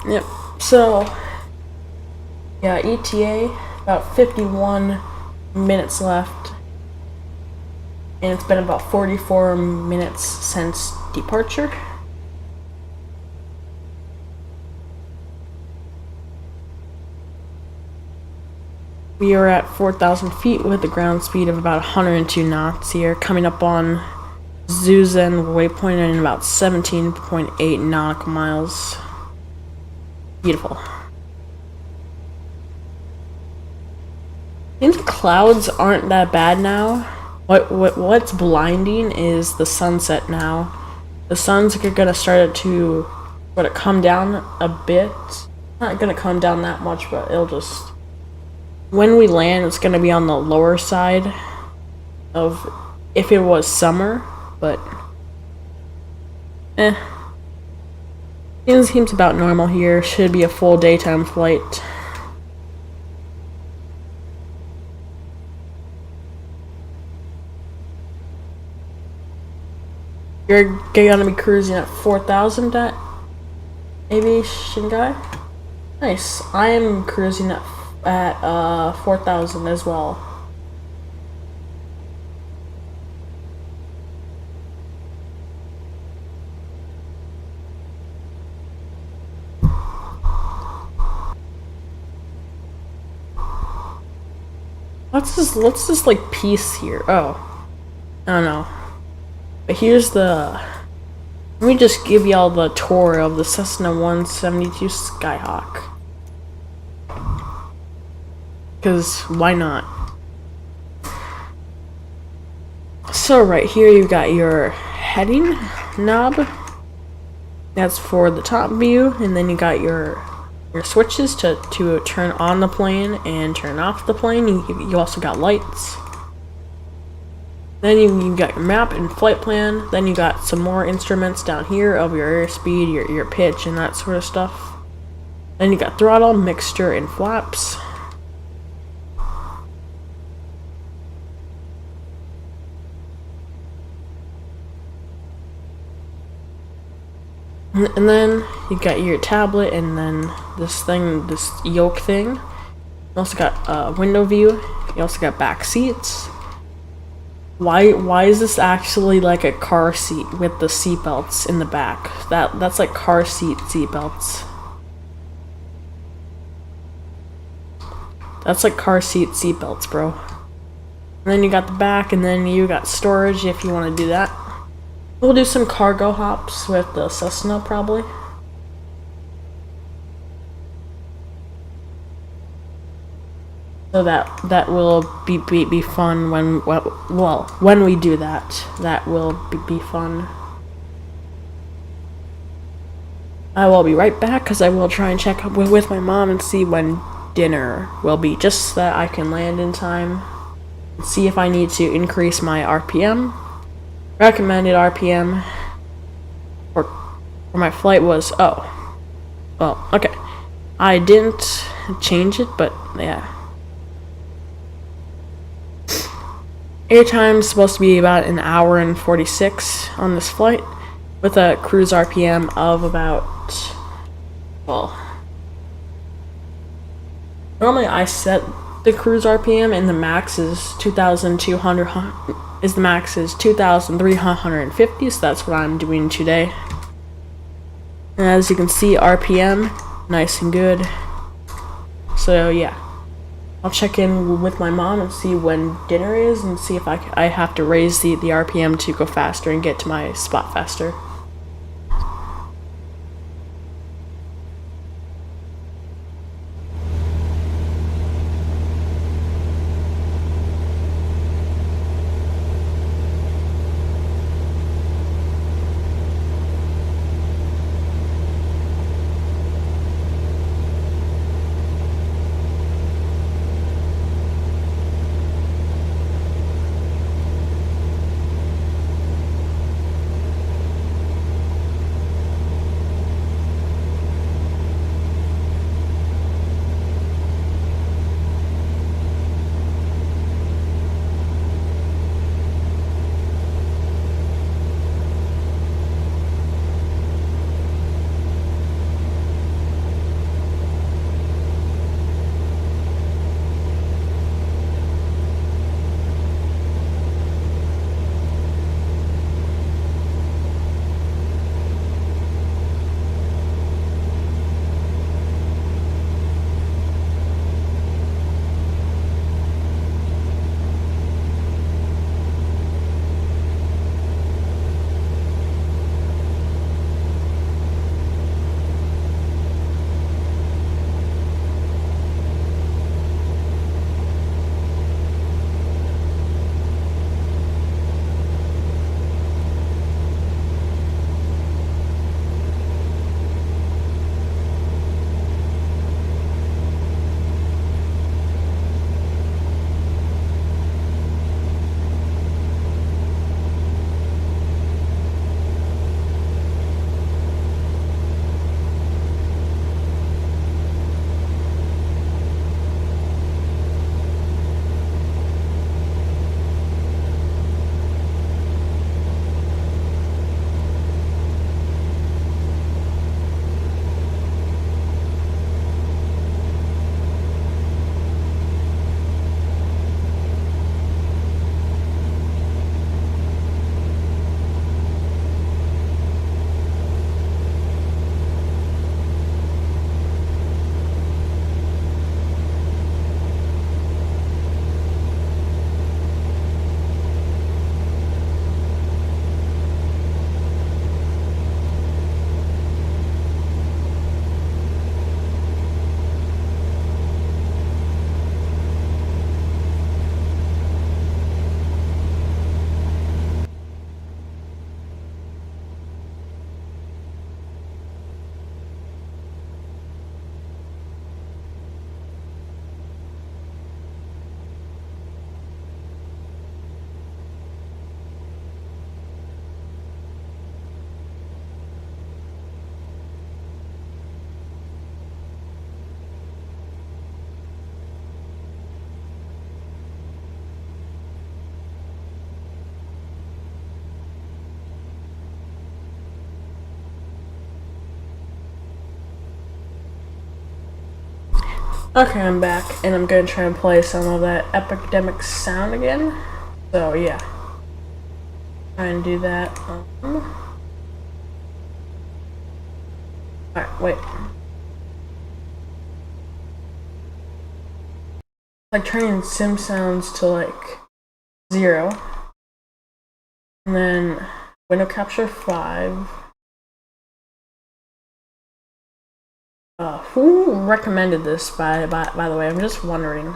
S1: Yep. So, yeah, ETA, about 51 minutes left. And it's been about 44 minutes since departure. We are at 4,000 feet with a ground speed of about 102 knots here, coming up on Zuzen waypoint in about 17.8 nautical miles. Beautiful. These clouds aren't that bad now. What's blinding is the sunset now. The sun's gonna start to come down a bit. Not gonna come down that much, but it'll just, when we land, it's gonna be on the lower side of if it was summer, but it seems about normal here. Should be a full daytime flight. You're gonna be cruising at 4,000 at aviation guy. Nice. I am cruising at 4,000 as well. Let's just like piece here. Oh, I don't know. But here's the. Let me just give y'all the tour of the Cessna 172 Skyhawk. Because why not? So right here you got your heading knob. That's for the top view, and then you got your switches to turn on the plane and turn off the plane. You also got lights. Then you got your map and flight plan. Then you got some more instruments down here of your airspeed, your pitch, and that sort of stuff. Then you got throttle, mixture, and flaps. And then you got your tablet, and then this yoke thing. You also got window view. You also got back seats. Why is this actually like a car seat with the seat belts in the back? That's like car seat belts. That's like car seat belts, bro. And then you got the back, and then you got storage if you want to do that. We'll do some cargo hops with the Cessna probably. So that will be fun when we do that. That will be fun. I will be right back because I will try and check with my mom and see when dinner will be, just so that I can land in time. See if I need to increase my RPM. Recommended RPM for my flight was okay. I didn't change it, but yeah. Airtime is supposed to be about an hour and 46 on this flight, with a cruise RPM of about, normally I set the cruise RPM and the max is 2,200. The max is 2,350, so that's what I'm doing today. And as you can see, RPM nice and good. So yeah, I'll check in with my mom and see when dinner is, and see if I have to raise the RPM to go faster and get to my spot faster. Okay, I'm back, and I'm gonna try and play some of that epidemic sound again. So yeah, try and do that. Alright, wait. Like turning sim sounds to like 0, and then window capture 5. Who recommended this, by the way? I'm just wondering.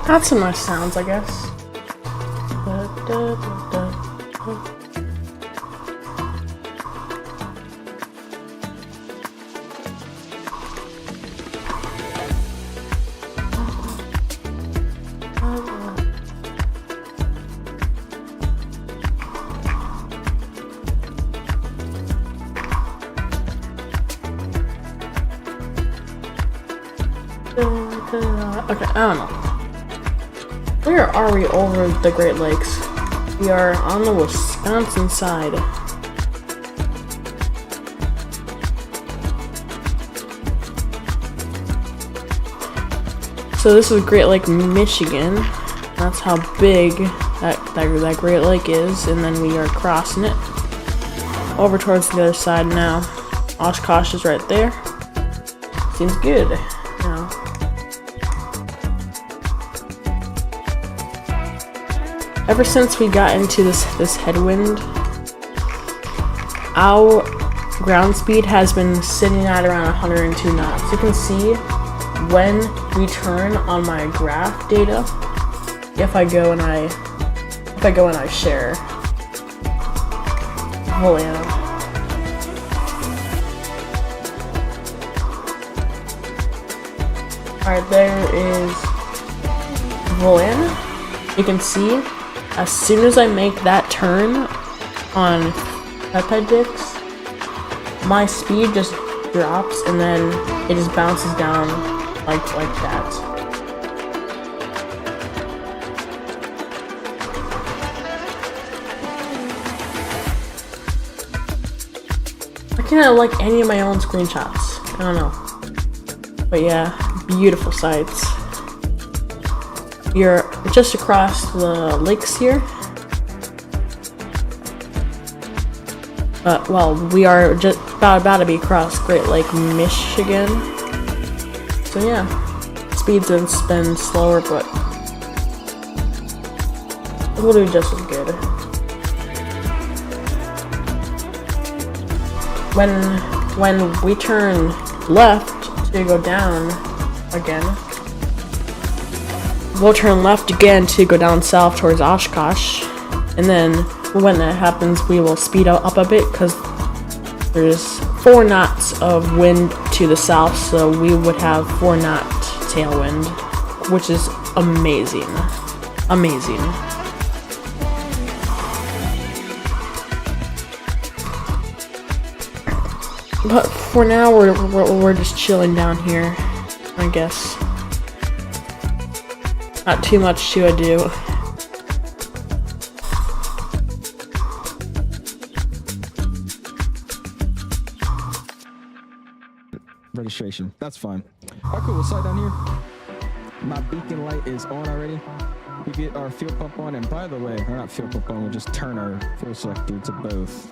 S1: That's some nice sounds, I guess. Okay, I don't know. Where are we over the Great Lakes? We are on the Wisconsin side. So this is Great Lake, Michigan. That's how big that Great Lake is, and then we are crossing it over towards the other side now. Oshkosh is right there. Seems good. Now, ever since we got into this headwind, our ground speed has been sitting at around 102 knots. You can see when we turn on my graph data, if I go and I share Volano. Alright, there is Volano. You can see as soon as I make that turn on peptide dicks, my speed just drops and then it just bounces down like that. I can't like any of my own screenshots. I don't know. But yeah, beautiful sights. You're just across the lakes here. Well, we are just about to be across Great Lake, Michigan. So yeah, speeds have been slower, but we'll do just as good. When we turn left to go down again, we'll turn left again to go down south towards Oshkosh, and then when that happens, we will speed up a bit because there's 4 knots of wind to the south, so we would have 4 knot tailwind, which is amazing. Amazing. But for now, we're just chilling down here, I guess. Not too much to do.
S3: Registration. That's fine. Oh, cool. We'll slide down here. My beacon light is on already. We get our fuel pump on, and by the way, or not fuel pump on, we'll just turn our fuel selector to both.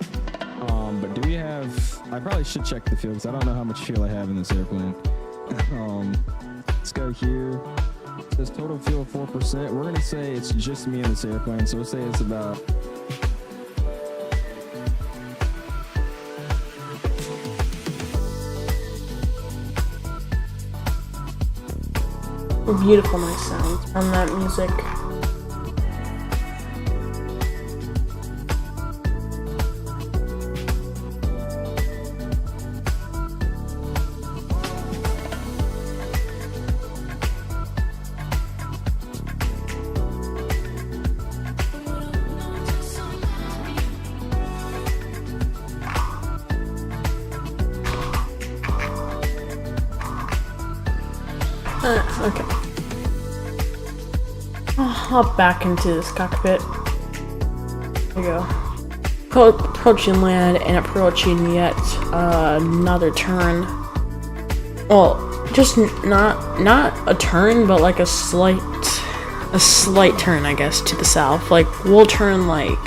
S3: But do we have, I probably should check the fuel because I don't know how much fuel I have in this airplane. Let's go here. It says total fuel 4%. We're gonna say it's just me in this airplane, so we'll say it's about
S1: beautiful, nice sounds from that music. Okay. I'll hop back into this cockpit. There we go. Approaching land and approaching yet another turn. Well, just not a turn, but like a slight turn, I guess, to the south. Like we'll turn like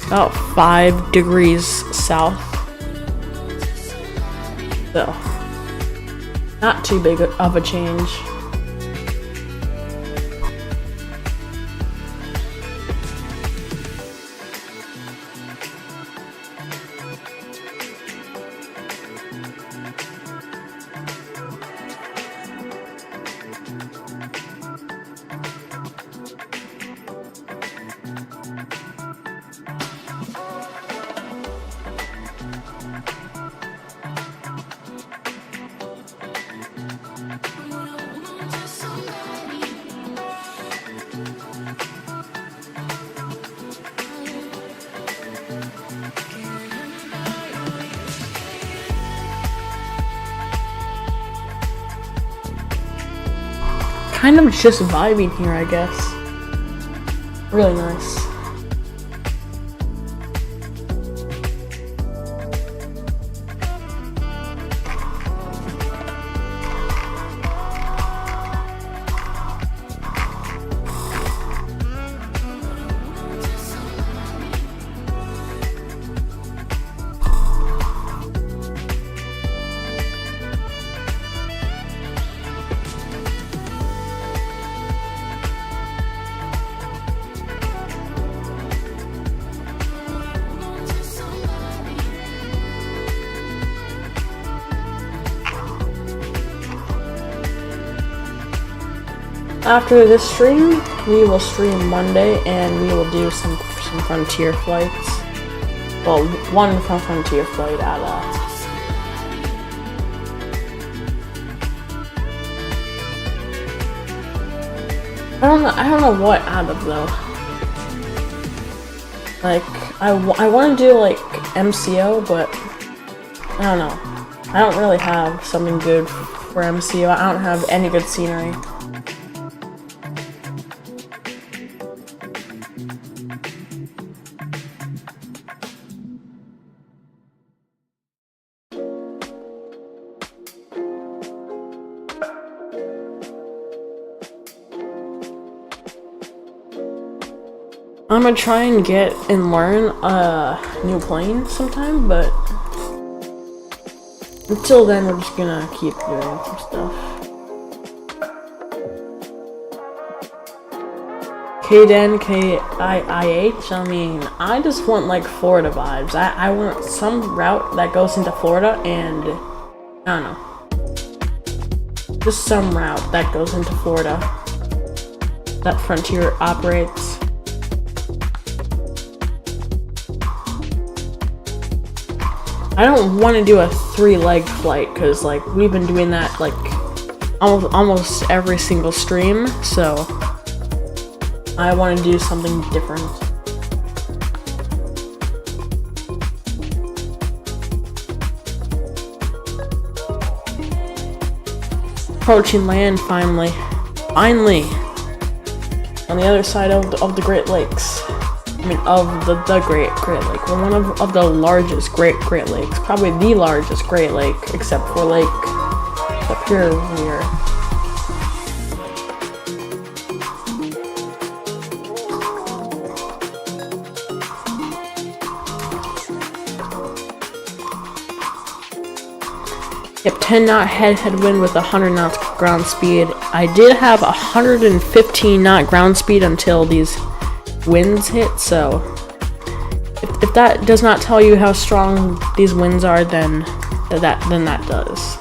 S1: about 5 degrees south. So. Not too big of a change. Kind of just vibing here, I guess. Really nice. After this stream, we will stream Monday, and we will do some Frontier flights. Well, one from Frontier flight at I don't know what out of though. Like I want to do like MCO, but I don't know. I don't really have something good for MCO. I don't have any good scenery. I'm gonna try and get and learn a new plane sometime, but until then we're just gonna keep doing some stuff. K10, KIH, I mean, I just want like Florida vibes. I want some route that goes into Florida and, I don't know. Just some route that goes into Florida that Frontier operates. I don't want to do a 3-leg flight because like we've been doing that like almost every single stream, so I want to do something different. Approaching land finally on the other side of the Great Lakes. I mean, of the Great Lake. Well, one of the largest Great Lakes. Probably the largest Great Lake, except for Lake Up here, over here. Yep, 10 knot headwind with 100 knots ground speed. I did have 115 knot ground speed until these winds hit, so if that does not tell you how strong these winds are, then that does.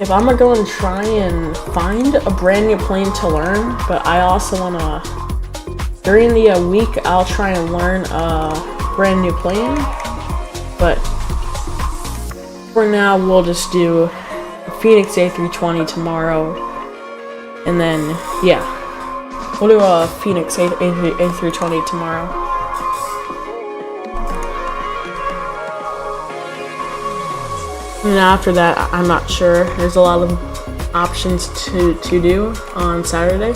S1: If I'm gonna go and try and find a brand new plane to learn, but I also wanna, during the week, I'll try and learn a brand new plane. But for now, we'll just do a Phoenix A320 tomorrow, and then yeah, we'll do a Phoenix A320 tomorrow. And after that, I'm not sure. There's a lot of options to do on Saturday.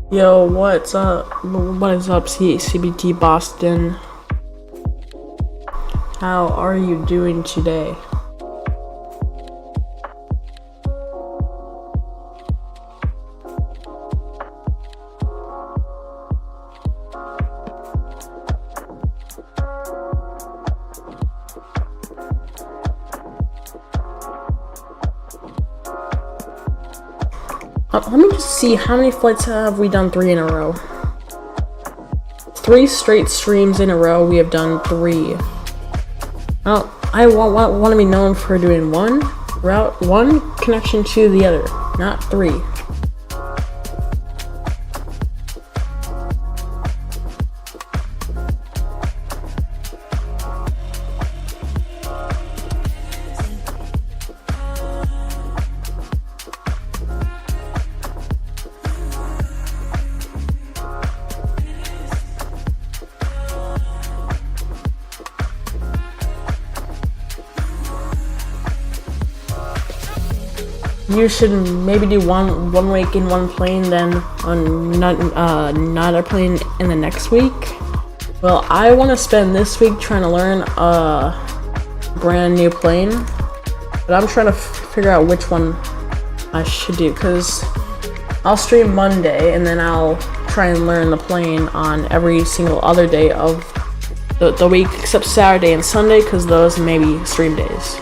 S1: Yo, what's up? What is up, CBT Boston? How are you doing today? Let me just see, how many flights have we done 3 in a row? 3 straight streams in a row, we have done 3. Well, I want to be known for doing one connection to the other, not 3. You should maybe do one week in one plane, then on another plane in the next week. Well, I want to spend this week trying to learn a brand new plane, but I'm trying to figure out which one I should do, because I'll stream Monday and then I'll try and learn the plane on every single other day of the week except Saturday and Sunday, because those may be stream days.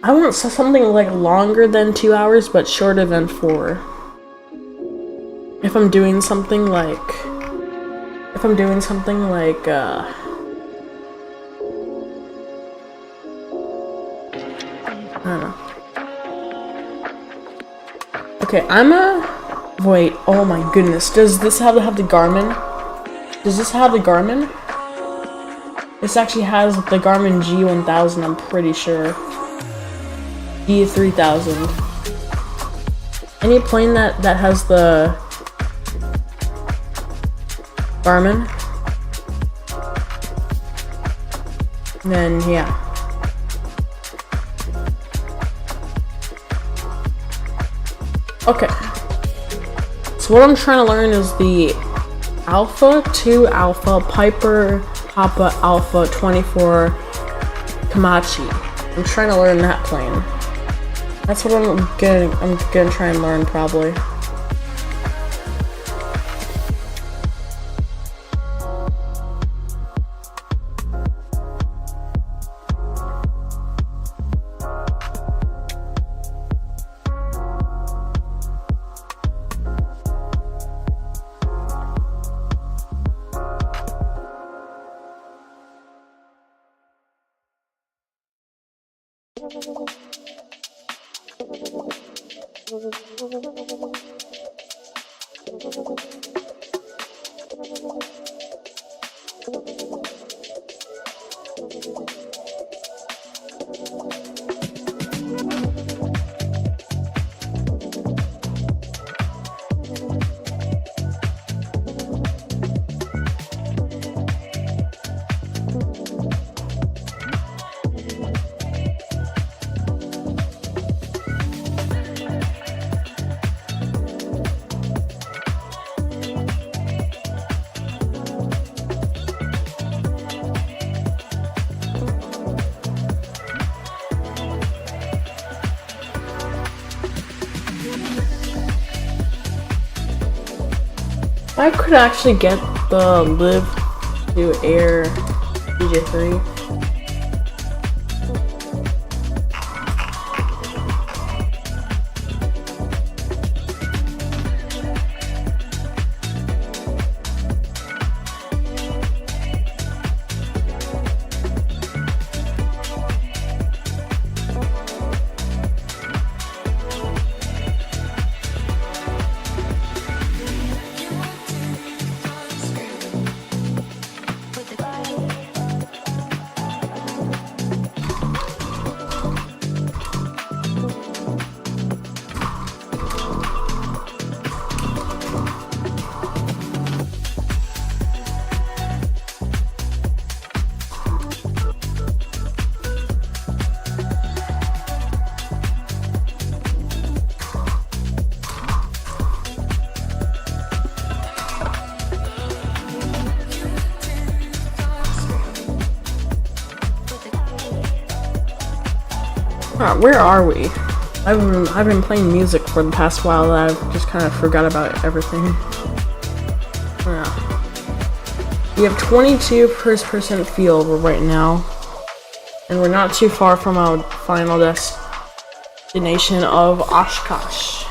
S1: I want something like longer than 2 hours, but shorter than 4. If I'm doing something like, I don't know. Okay, wait, oh my goodness, does this have the Garmin? Does this have the Garmin? This actually has the Garmin G1000, I'm pretty sure. G3000. Any plane that has the Garmin, then yeah. Okay. So what I'm trying to learn is the Alpha 2 Alpha Piper Papa Alpha 24 Kamachi. I'm trying to learn that plane. That's what I'm gonna try and learn probably. I could actually get the live to air DJ3. Where are we? I've been playing music for the past while that I've just kind of forgot about everything. Yeah. We have 22% field right now, and we're not too far from our final destination of Oshkosh.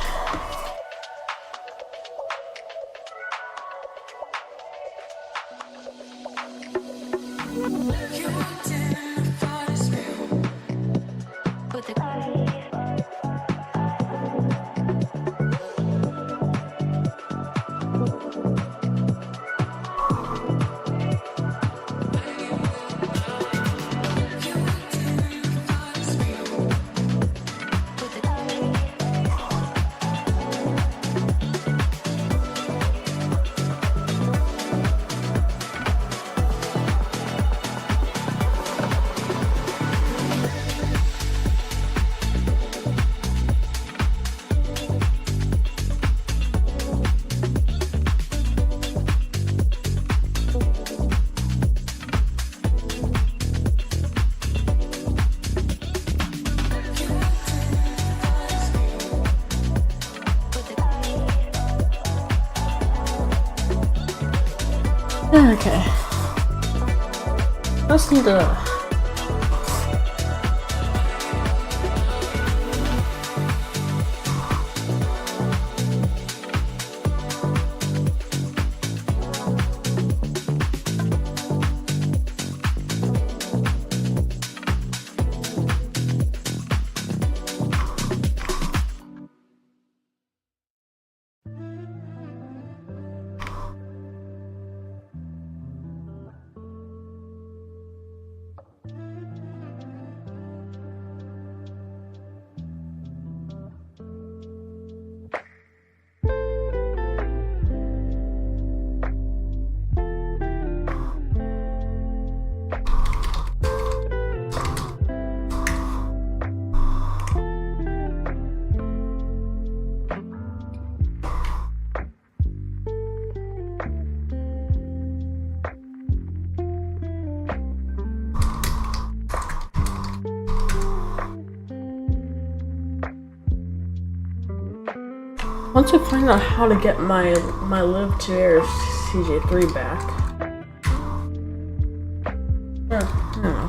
S1: Okay. Let's need to. Once I find out how to get my live to air CJ3 back. I don't know.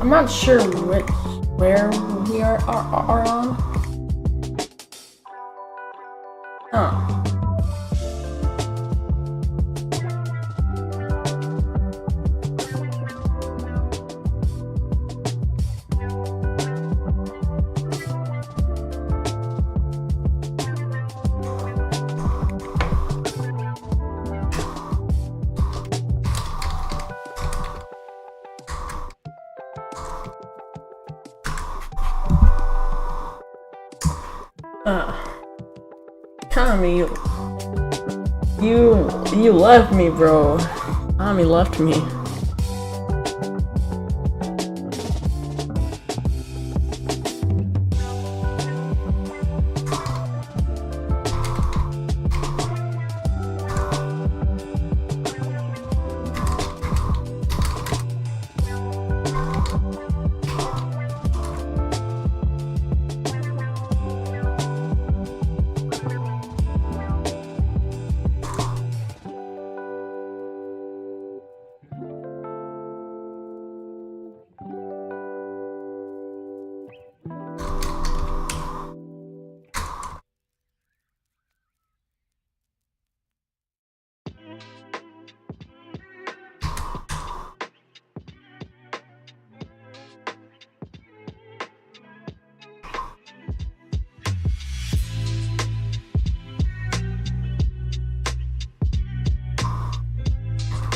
S1: I'm not sure where we are on. Huh. Tommy, you left me, bro. Tommy left me.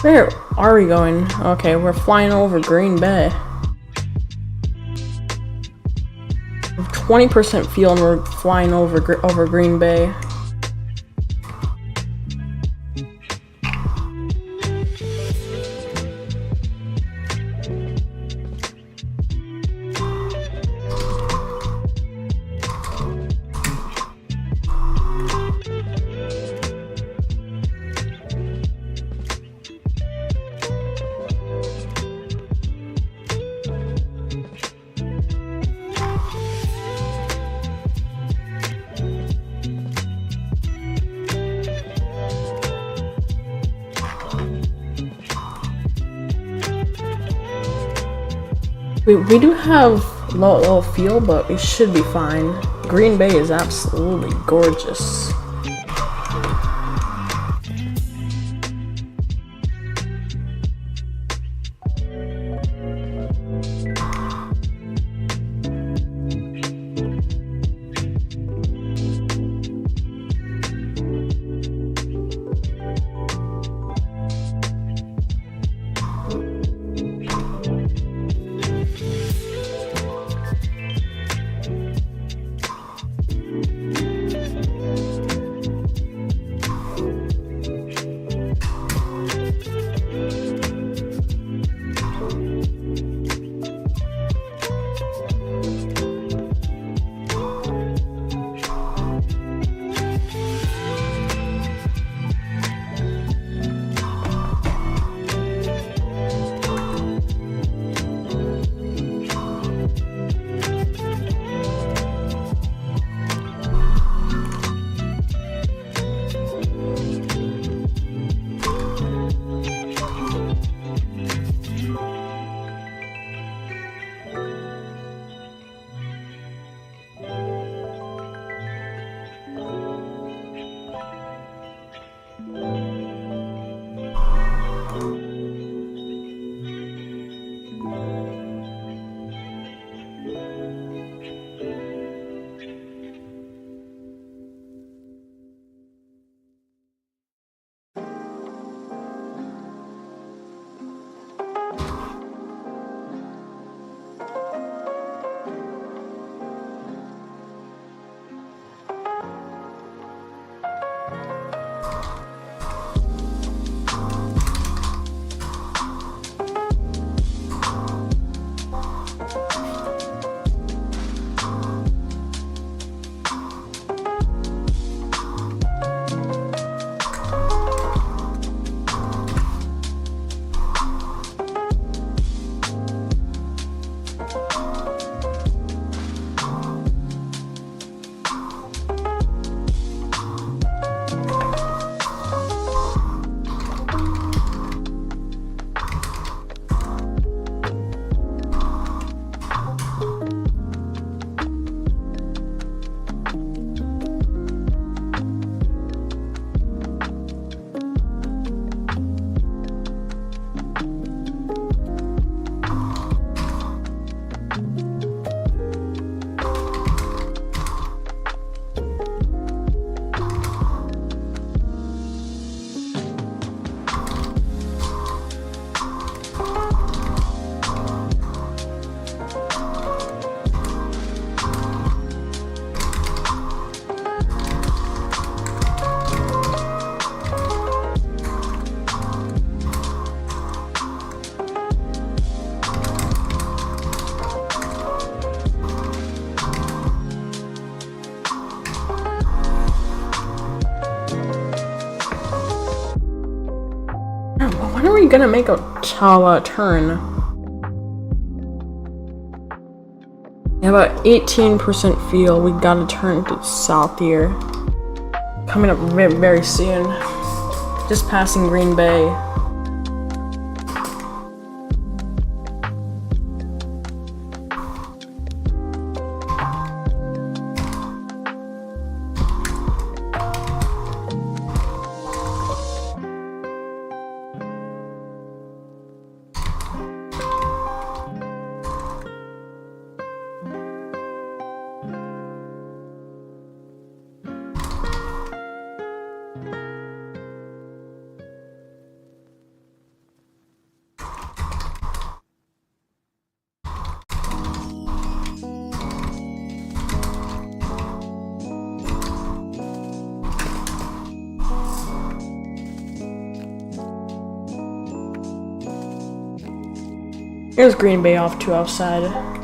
S1: Where are we going? Okay, we're flying over Green Bay. 20% fuel and we're flying over Green Bay. We do have low fuel, but we should be fine. Green Bay is absolutely gorgeous. we gonna make a turn? We have about 18% fuel. We gotta turn to south here. Coming up very, very soon. Just passing Green Bay. Here's Green Bay off to our side.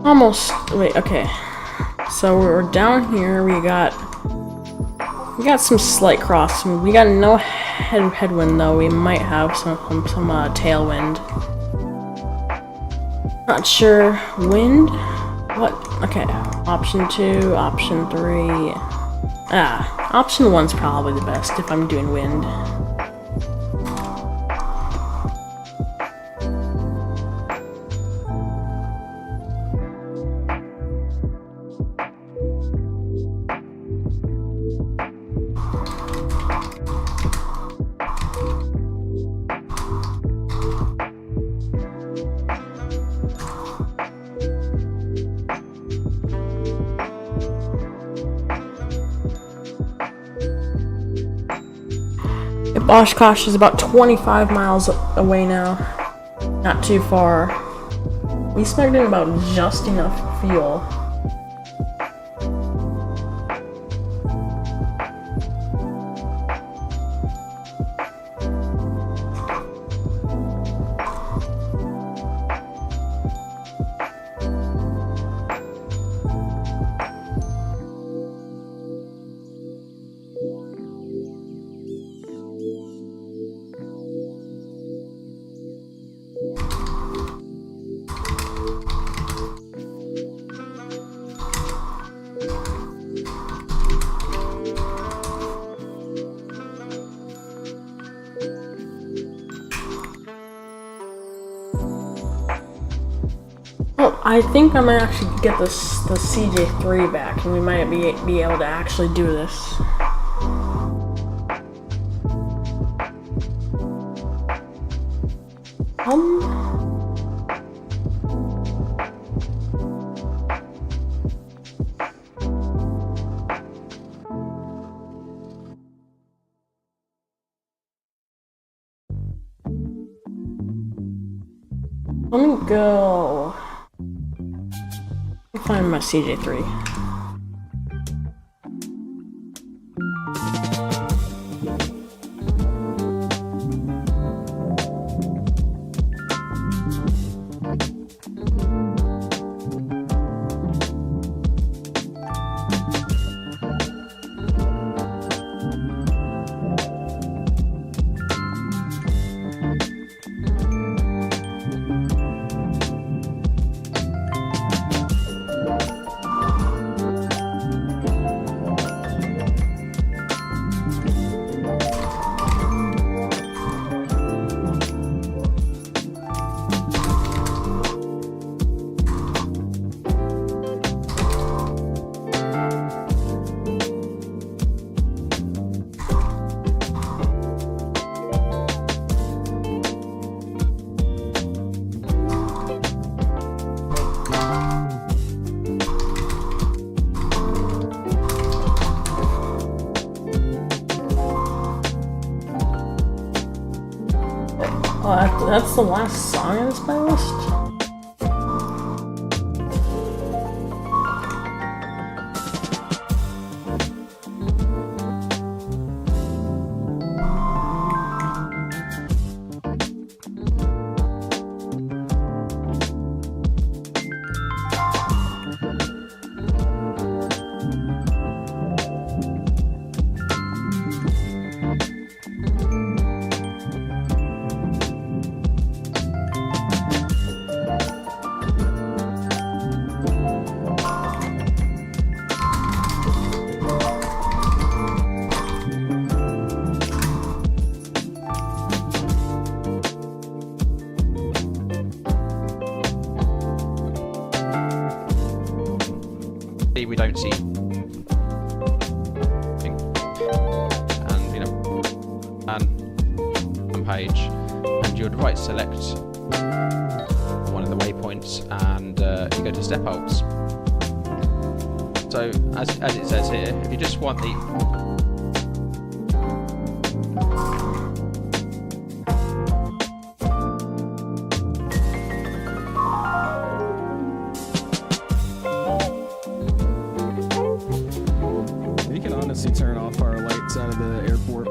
S1: Almost. Wait, okay. So we're down here. We got some slight cross. We got no headwind though. We might have some tailwind. Not sure. Wind? What? Okay. Option 2, option 3. Option 1's probably the best if I'm doing wind. Oshkosh is about 25 miles away now. Not too far. We spec'd in about just enough fuel. Well, I think I might actually get the CJ3 back, and we might be able to actually do this. Let me go. Let me find my CJ3. That's the last song in this playlist?
S4: We don't see, and you know, and page, and you would right select one of the waypoints, and you go to step holds. So as it says here, if you just want the
S3: turn off our lights out of the airport.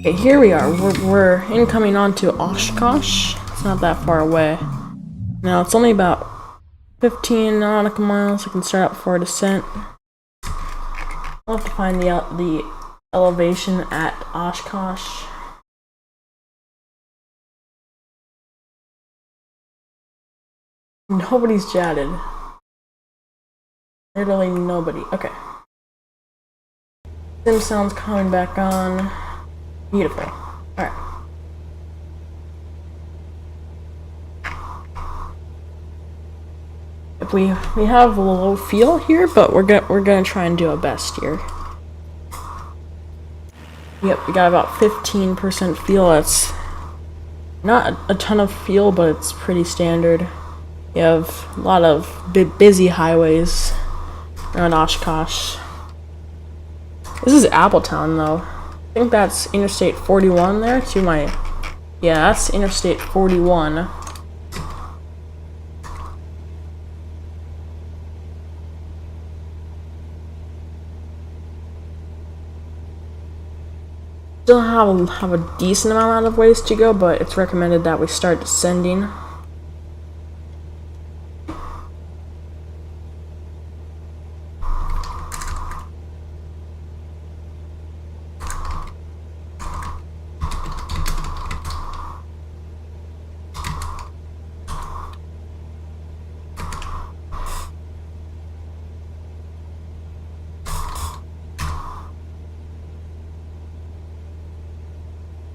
S1: Okay, here we are. We're incoming onto Oshkosh. It's not that far away. Now it's only about 15 nautical miles. I can start up for a descent. I'll have to find the elevation at Oshkosh. Nobody's chatted. Literally nobody. Okay. Sim sound's coming back on. Beautiful. Alright. If we have a low feel here, but we're gonna try and do our best here. Yep, we got about 15% feel. That's not a ton of feel, but it's pretty standard. You have a lot of busy highways around Oshkosh. This is Appletown, though. I think that's Interstate 41 there to my... Yeah, that's Interstate 41. Still have a decent amount of ways to go, but it's recommended that we start descending.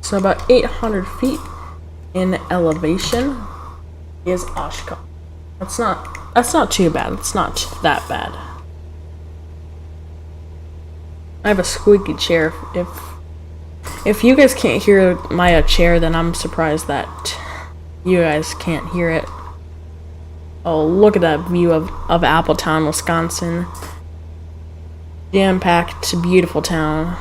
S1: So about 800 feet in elevation is Oshkosh. That's not too bad. It's not that bad. I have a squeaky chair. If you guys can't hear my chair, then I'm surprised that you guys can't hear it. Oh, look at that view of Appletown, Wisconsin. Jam-packed, beautiful town.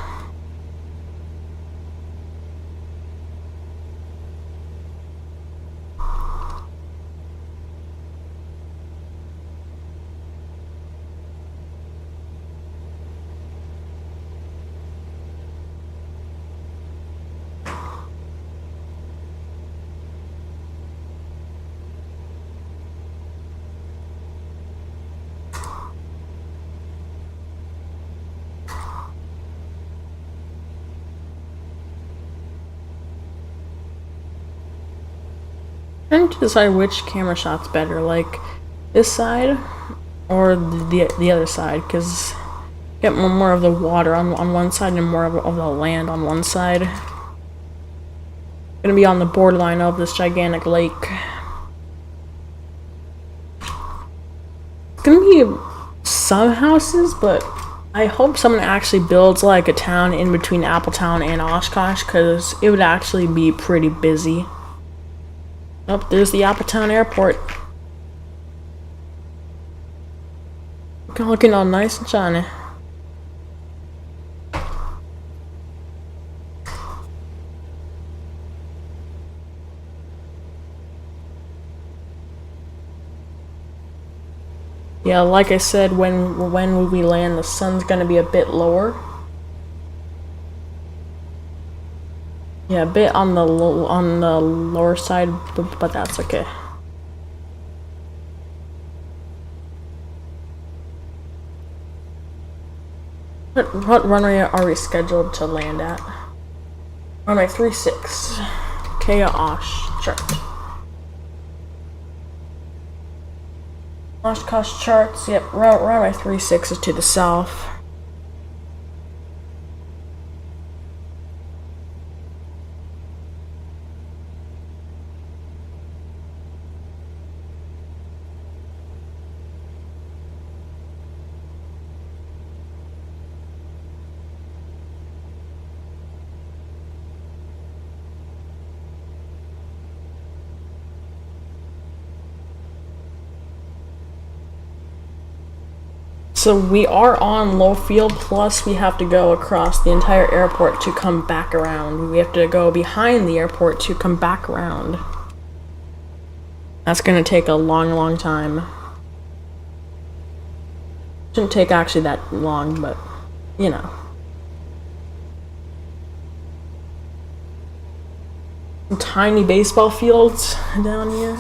S1: Trying to decide which camera shot's better, like this side or the other side, because you get more of the water on one side and more of the land on one side. Gonna be on the borderline of this gigantic lake. It's gonna be some houses, but I hope someone actually builds like a town in between Appletown and Oshkosh, because it would actually be pretty busy. Oh, there's the Appletown Airport. Looking all nice and shiny. Yeah, like I said, when we land, the sun's gonna be a bit lower. Yeah, a bit on the lower side, but that's okay. What runway are we scheduled to land at? Runway 36. KOSH chart. Oshkosh charts. Yep, runway 36 is to the south. So we are on low field, plus we have to go across the entire airport to come back around. We have to go behind the airport to come back around. That's gonna take a long time. Shouldn't take actually that long, but you know. Some tiny baseball fields down here.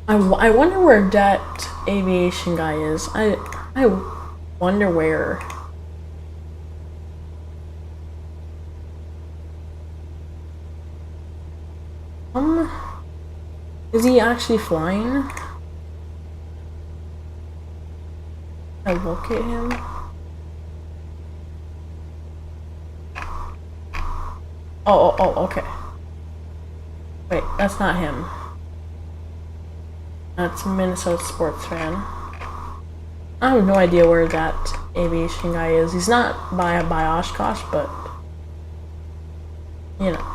S1: I wonder where that aviation guy is. I wonder where. Is he actually flying? I locate him. Oh, okay. Wait, that's not him. That's a Minnesota sports fan. I have no idea where that aviation guy is. He's not by Oshkosh, but you know.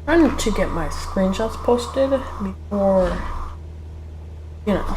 S1: Trying to get my screenshots posted before, you know.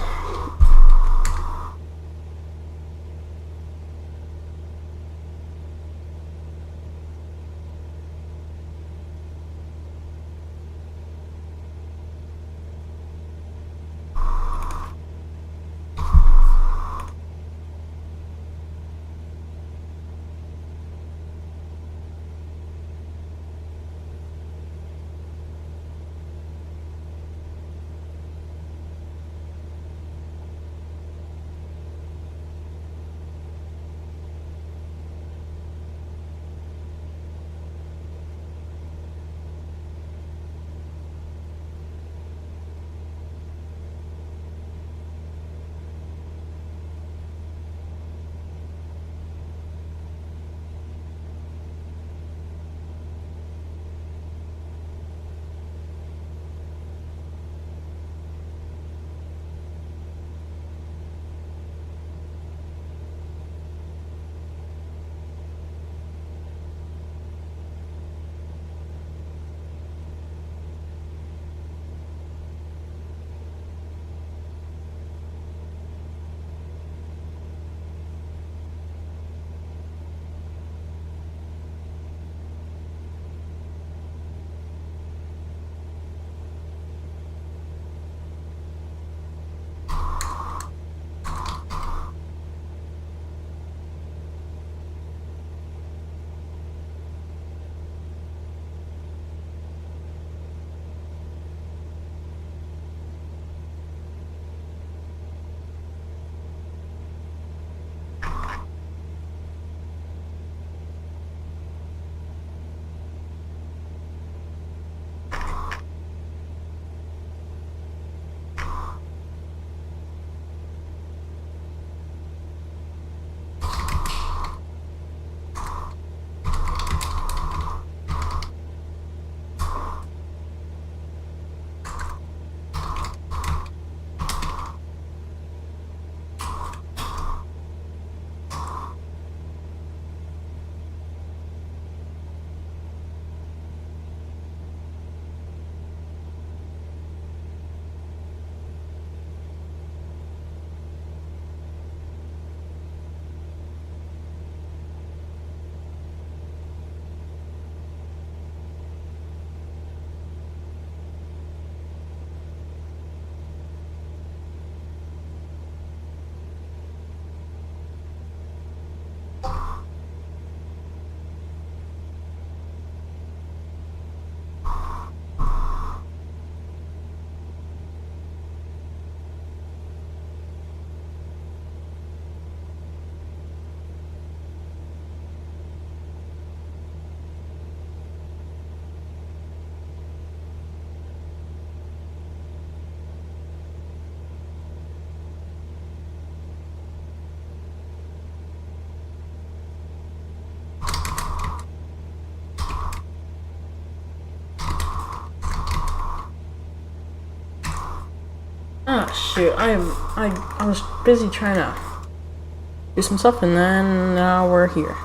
S1: shoot, I was busy trying to do some stuff, and then now we're here.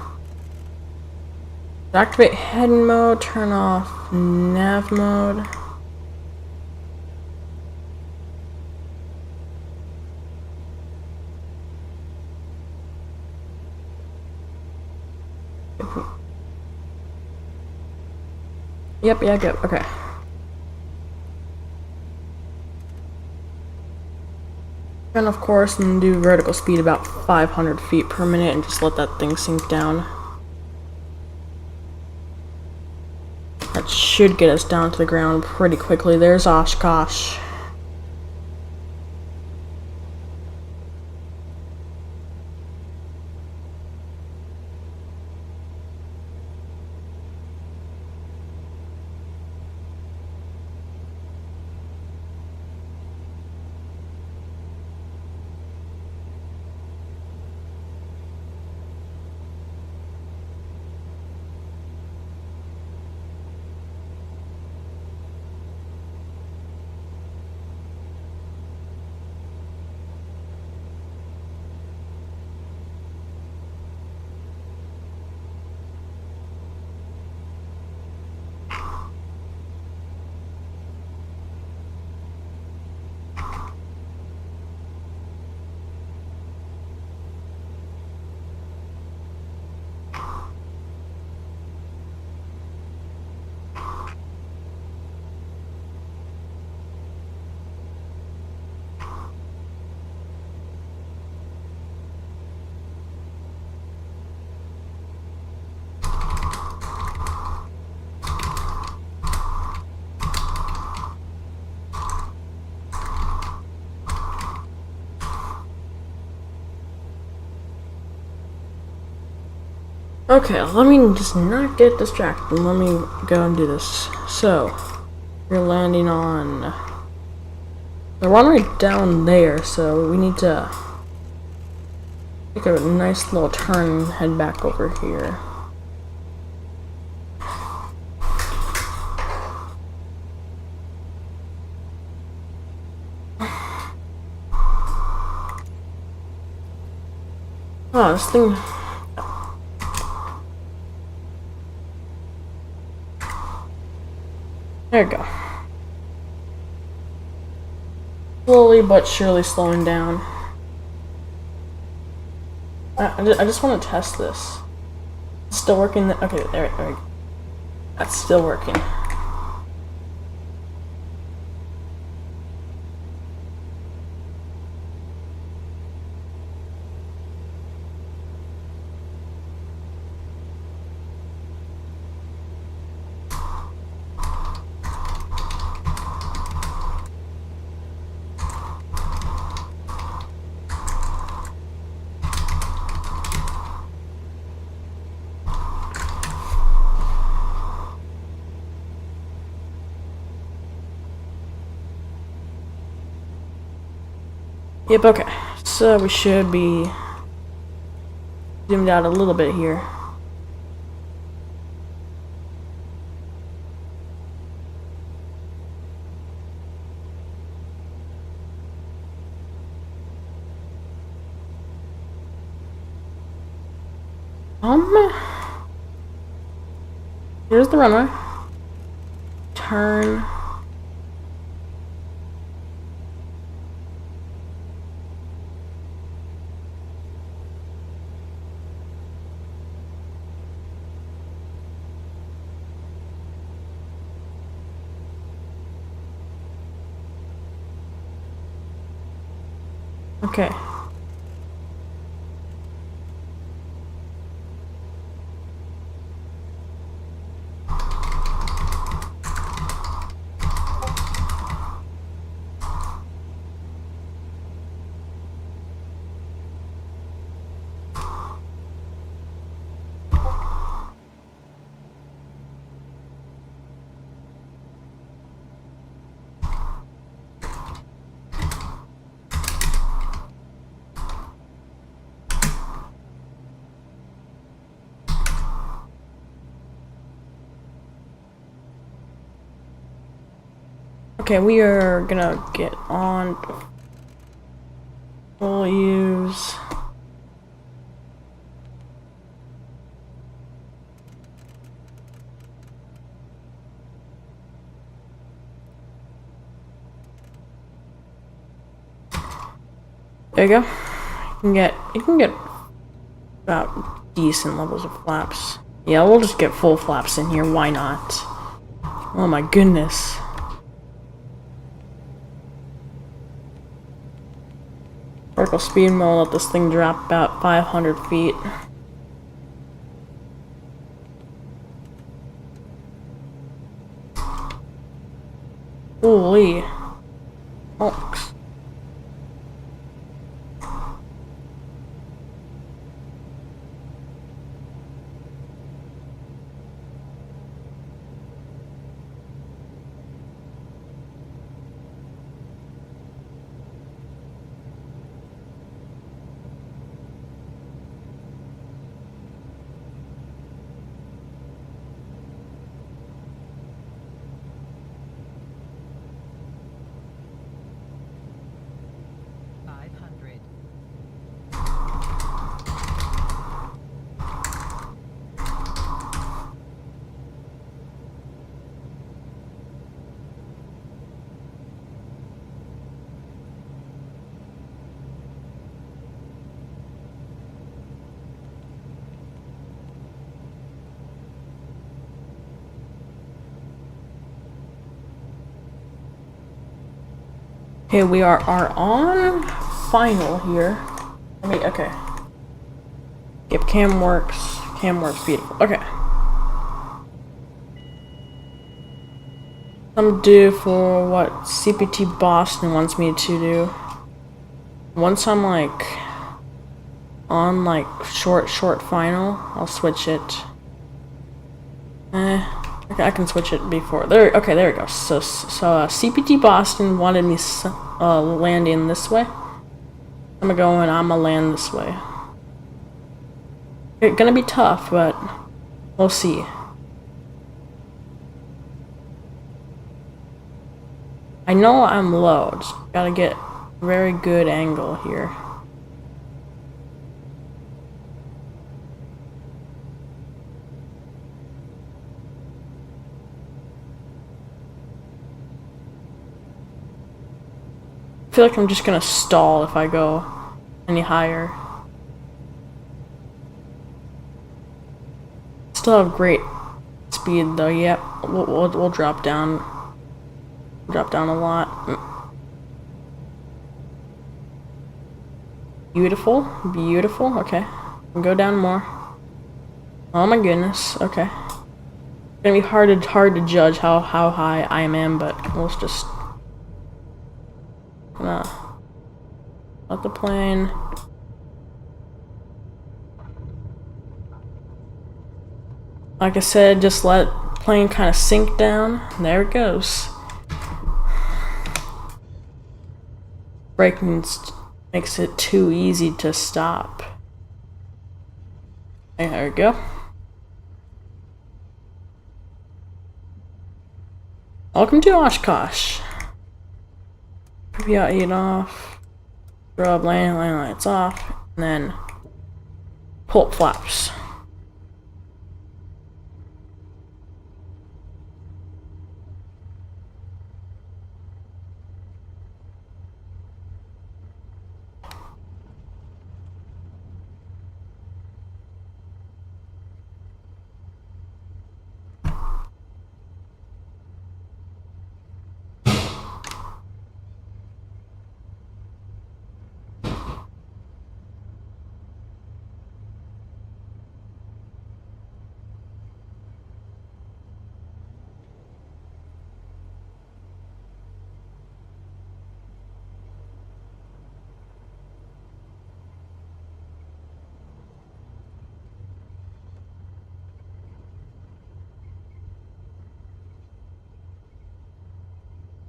S1: Activate head mode, turn off nav mode. Yep, okay. And of course, and do vertical speed about 500 feet per minute and just let that thing sink down. That should get us down to the ground pretty quickly. There's Oshkosh. Okay, let me just not get distracted. Let me go and do this. So, you're landing on the runway down there, so we need to take a nice little turn and head back over here. Oh, this thing... There we go. Slowly but surely slowing down. I just want to test this. It's still working. Okay, there we go. That's still working. Yep, okay. So we should be zoomed out a little bit here. Here's the runway. Turn. Okay. Okay, we are gonna get on We'll use there you go. You can get about decent levels of flaps. Yeah, we'll just get full flaps in here, why not? Oh my goodness. Vertical speed and we'll let this thing drop about 500 feet. Holy smokes. Okay, we are on final here. Okay. Yep, cam works. Cam works beautiful. Okay. I'm due for what CPT Boston wants me to do. Once I'm like on like short final, I'll switch it. Okay, I can switch it before. There. Okay, there we go. So CPT Boston wanted me landing this way. I'm gonna go and I'm gonna land this way. It's gonna be tough, but we'll see. I know I'm low. Just gotta get a very good angle here. I feel like I'm just gonna stall if I go any higher. Still have great speed though. Yep, we'll drop down. Drop down a lot. Beautiful, beautiful. Okay, we'll go down more. Oh my goodness. Okay, it's gonna be hard to judge how high I am, but we'll just. Let the plane. Like I said, just let plane kind of sink down. There it goes. Braking makes it too easy to stop. There we go. Welcome to Oshkosh. Yeah, eat off. Rub landing lights off, and then pull up flaps.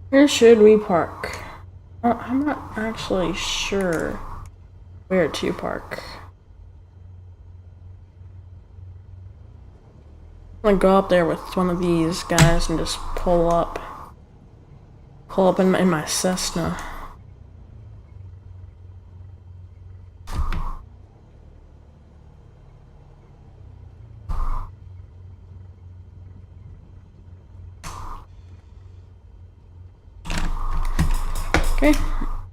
S1: Where should we park? I'm not actually sure where to park. I'm gonna go up there with one of these guys and just pull up in my Cessna. Okay.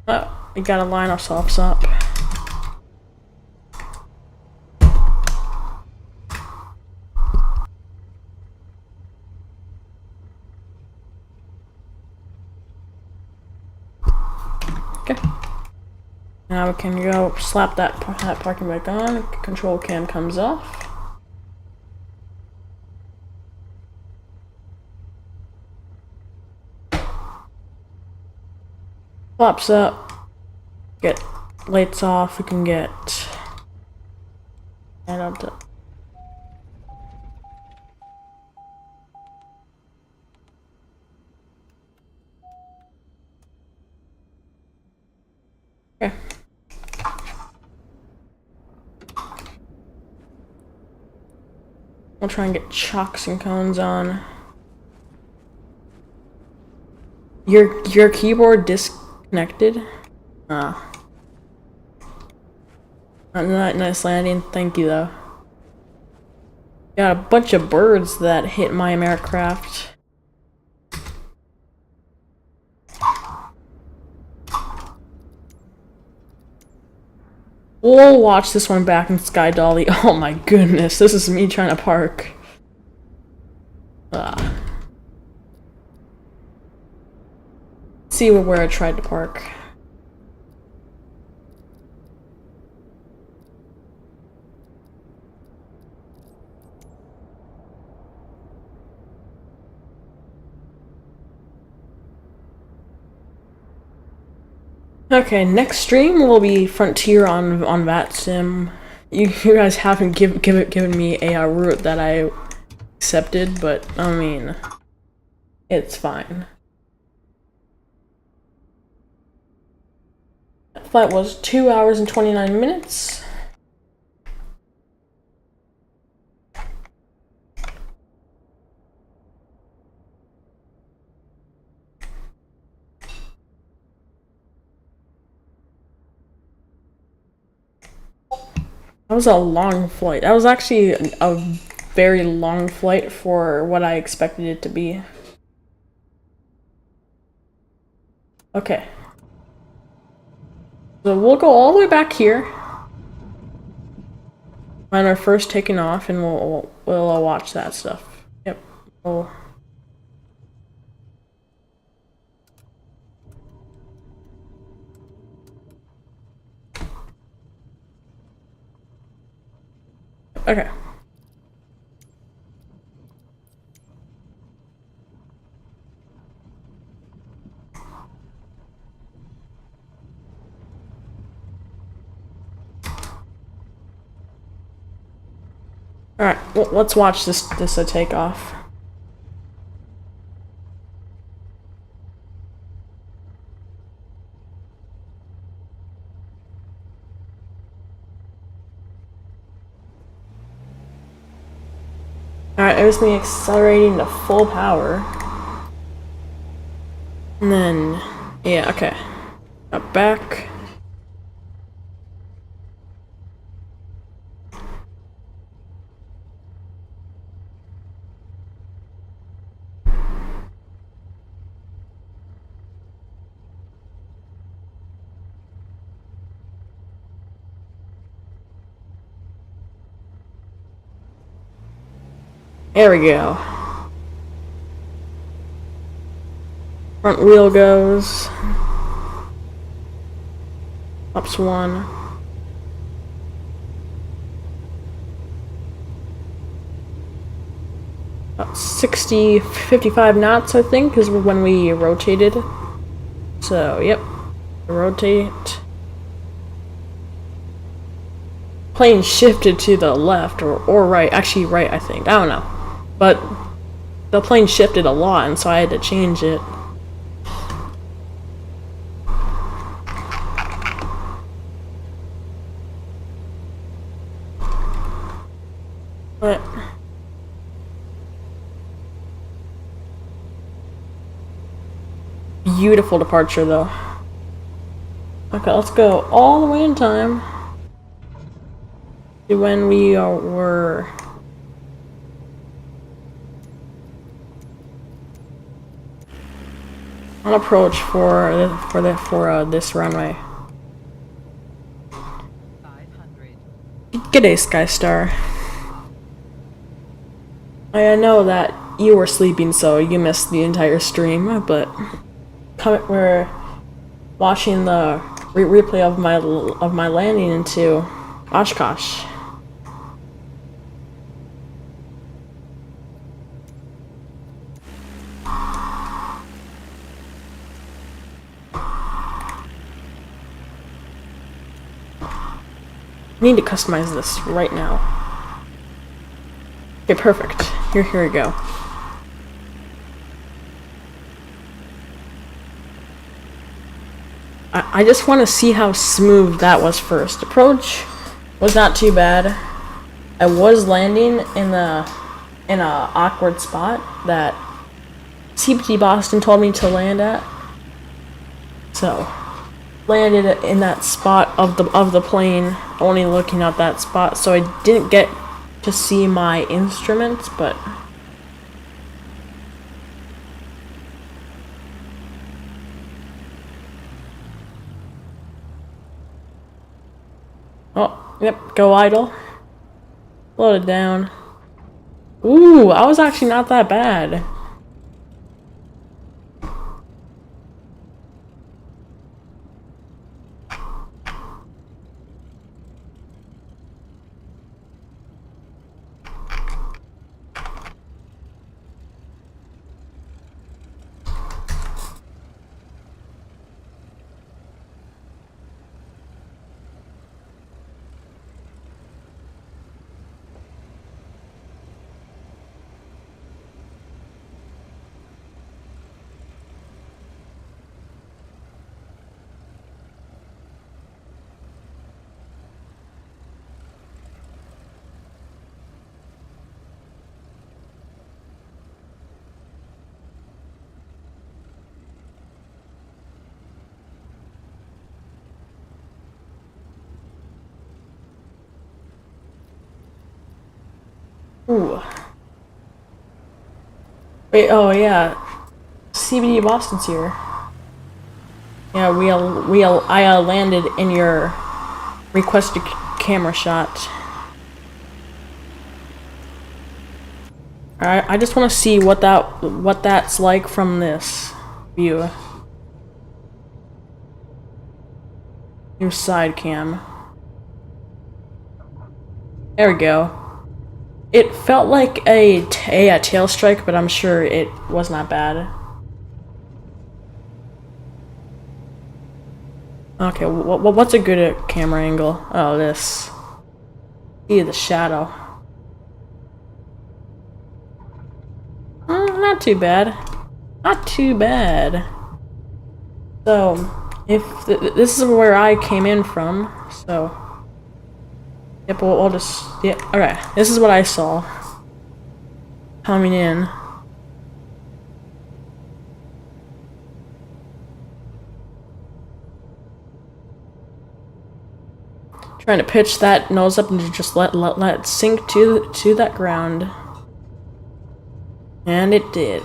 S1: Oh, we gotta line ourselves up. Okay. Now we can go slap that parking brake on. Control cam comes off. Pops up. Get lights off. We can get. And up to. Okay. We'll try and get chocks and cones on. Your keyboard disconnected? Ah. Not nice landing. Thank you though. Got a bunch of birds that hit my aircraft. We'll watch this one back in Sky Dolly. Oh my goodness, this is me trying to park. See where I tried to park. Okay, next stream will be Frontier on VATSIM. You guys haven't given me a route that I accepted, but I mean, it's fine. That flight was 2 hours and 29 minutes. That was a long flight. That was actually a very long flight for what I expected it to be. Okay. So we'll go all the way back here. Find our first taking off, and we'll watch that stuff. Yep. We'll okay. All right. Well, let's watch this takeoff. Alright, there's me accelerating to full power. And then, yeah, okay. Got back. There we go. Front wheel goes. Ups one. About 60, 55 knots, I think, is when we rotated. So, yep. Rotate. Plane shifted to the left or right. Actually, right, I think. I don't know. But the plane shifted a lot, and so I had to change it. But beautiful departure, though. Okay, let's go all the way in time to when we were. on approach for this runway.
S5: 500.
S1: G'day, Skystar. I know that you were sleeping, so you missed the entire stream, but we're watching the replay of my landing into Oshkosh. I need to customize this right now. Okay, perfect. Here we go. I just want to see how smooth that was first. Approach was not too bad. I was landing in a awkward spot that CPT Boston told me to land at. So landed in that spot of the plane, only looking at that spot, so I didn't get to see my instruments, but oh, yep, go idle. Load it down. Ooh, I was actually not that bad. Ooh. Wait, oh yeah. CBD Boston's here. Yeah, I landed in your requested camera shot. Alright, I just want to see what that's like from this view. New side cam. There we go. It felt like a tail strike, but I'm sure it was not bad. Okay, what's a good camera angle? Oh, this. See the shadow. Not too bad. Not too bad. So, if this is where I came in from, so. Yep, we'll just, yeah, okay, this is what I saw coming in. Trying to pitch that nose up and just let it sink to that ground. And it did.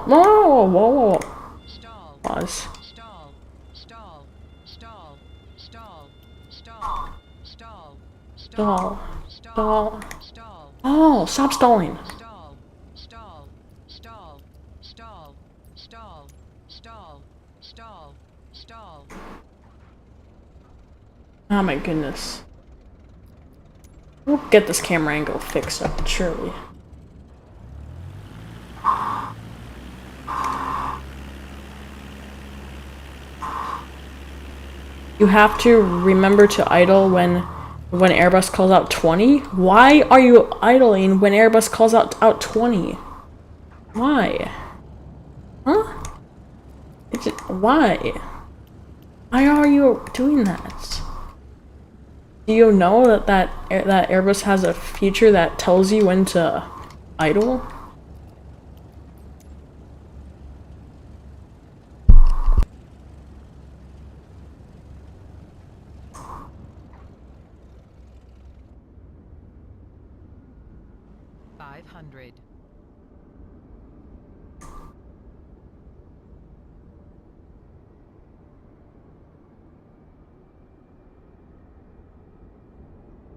S1: No, whoa.
S5: Stall.
S1: Pause.
S5: Stall. Stall. Stall. Stall. Stall. Stall.
S1: Stall.
S5: Stall.
S1: Oh, stop stalling.
S5: Stall. Stall. Stall. Stall. Stall. Stall. Stall. Stall.
S1: Oh my goodness. We'll get this camera angle fixed up, surely. You have to remember to idle when Airbus calls out 20? Why are you idling when Airbus calls out 20? Why? Huh? Why? Why are you doing that? Do you know that Airbus has a feature that tells you when to idle?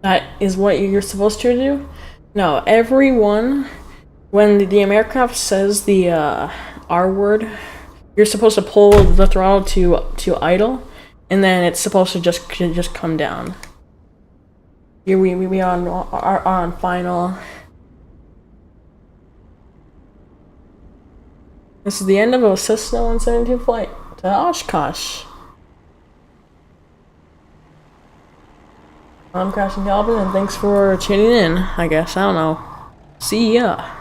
S1: That is what you're supposed to do? No, everyone, when the aircraft says the R word, you're supposed to pull the throttle to idle, and then it's supposed to just come down. Here we are on final. This is the end of a Cessna 172 flight to Oshkosh. I'm Crashing Calvin, and thanks for tuning in, I guess. I don't know. See ya.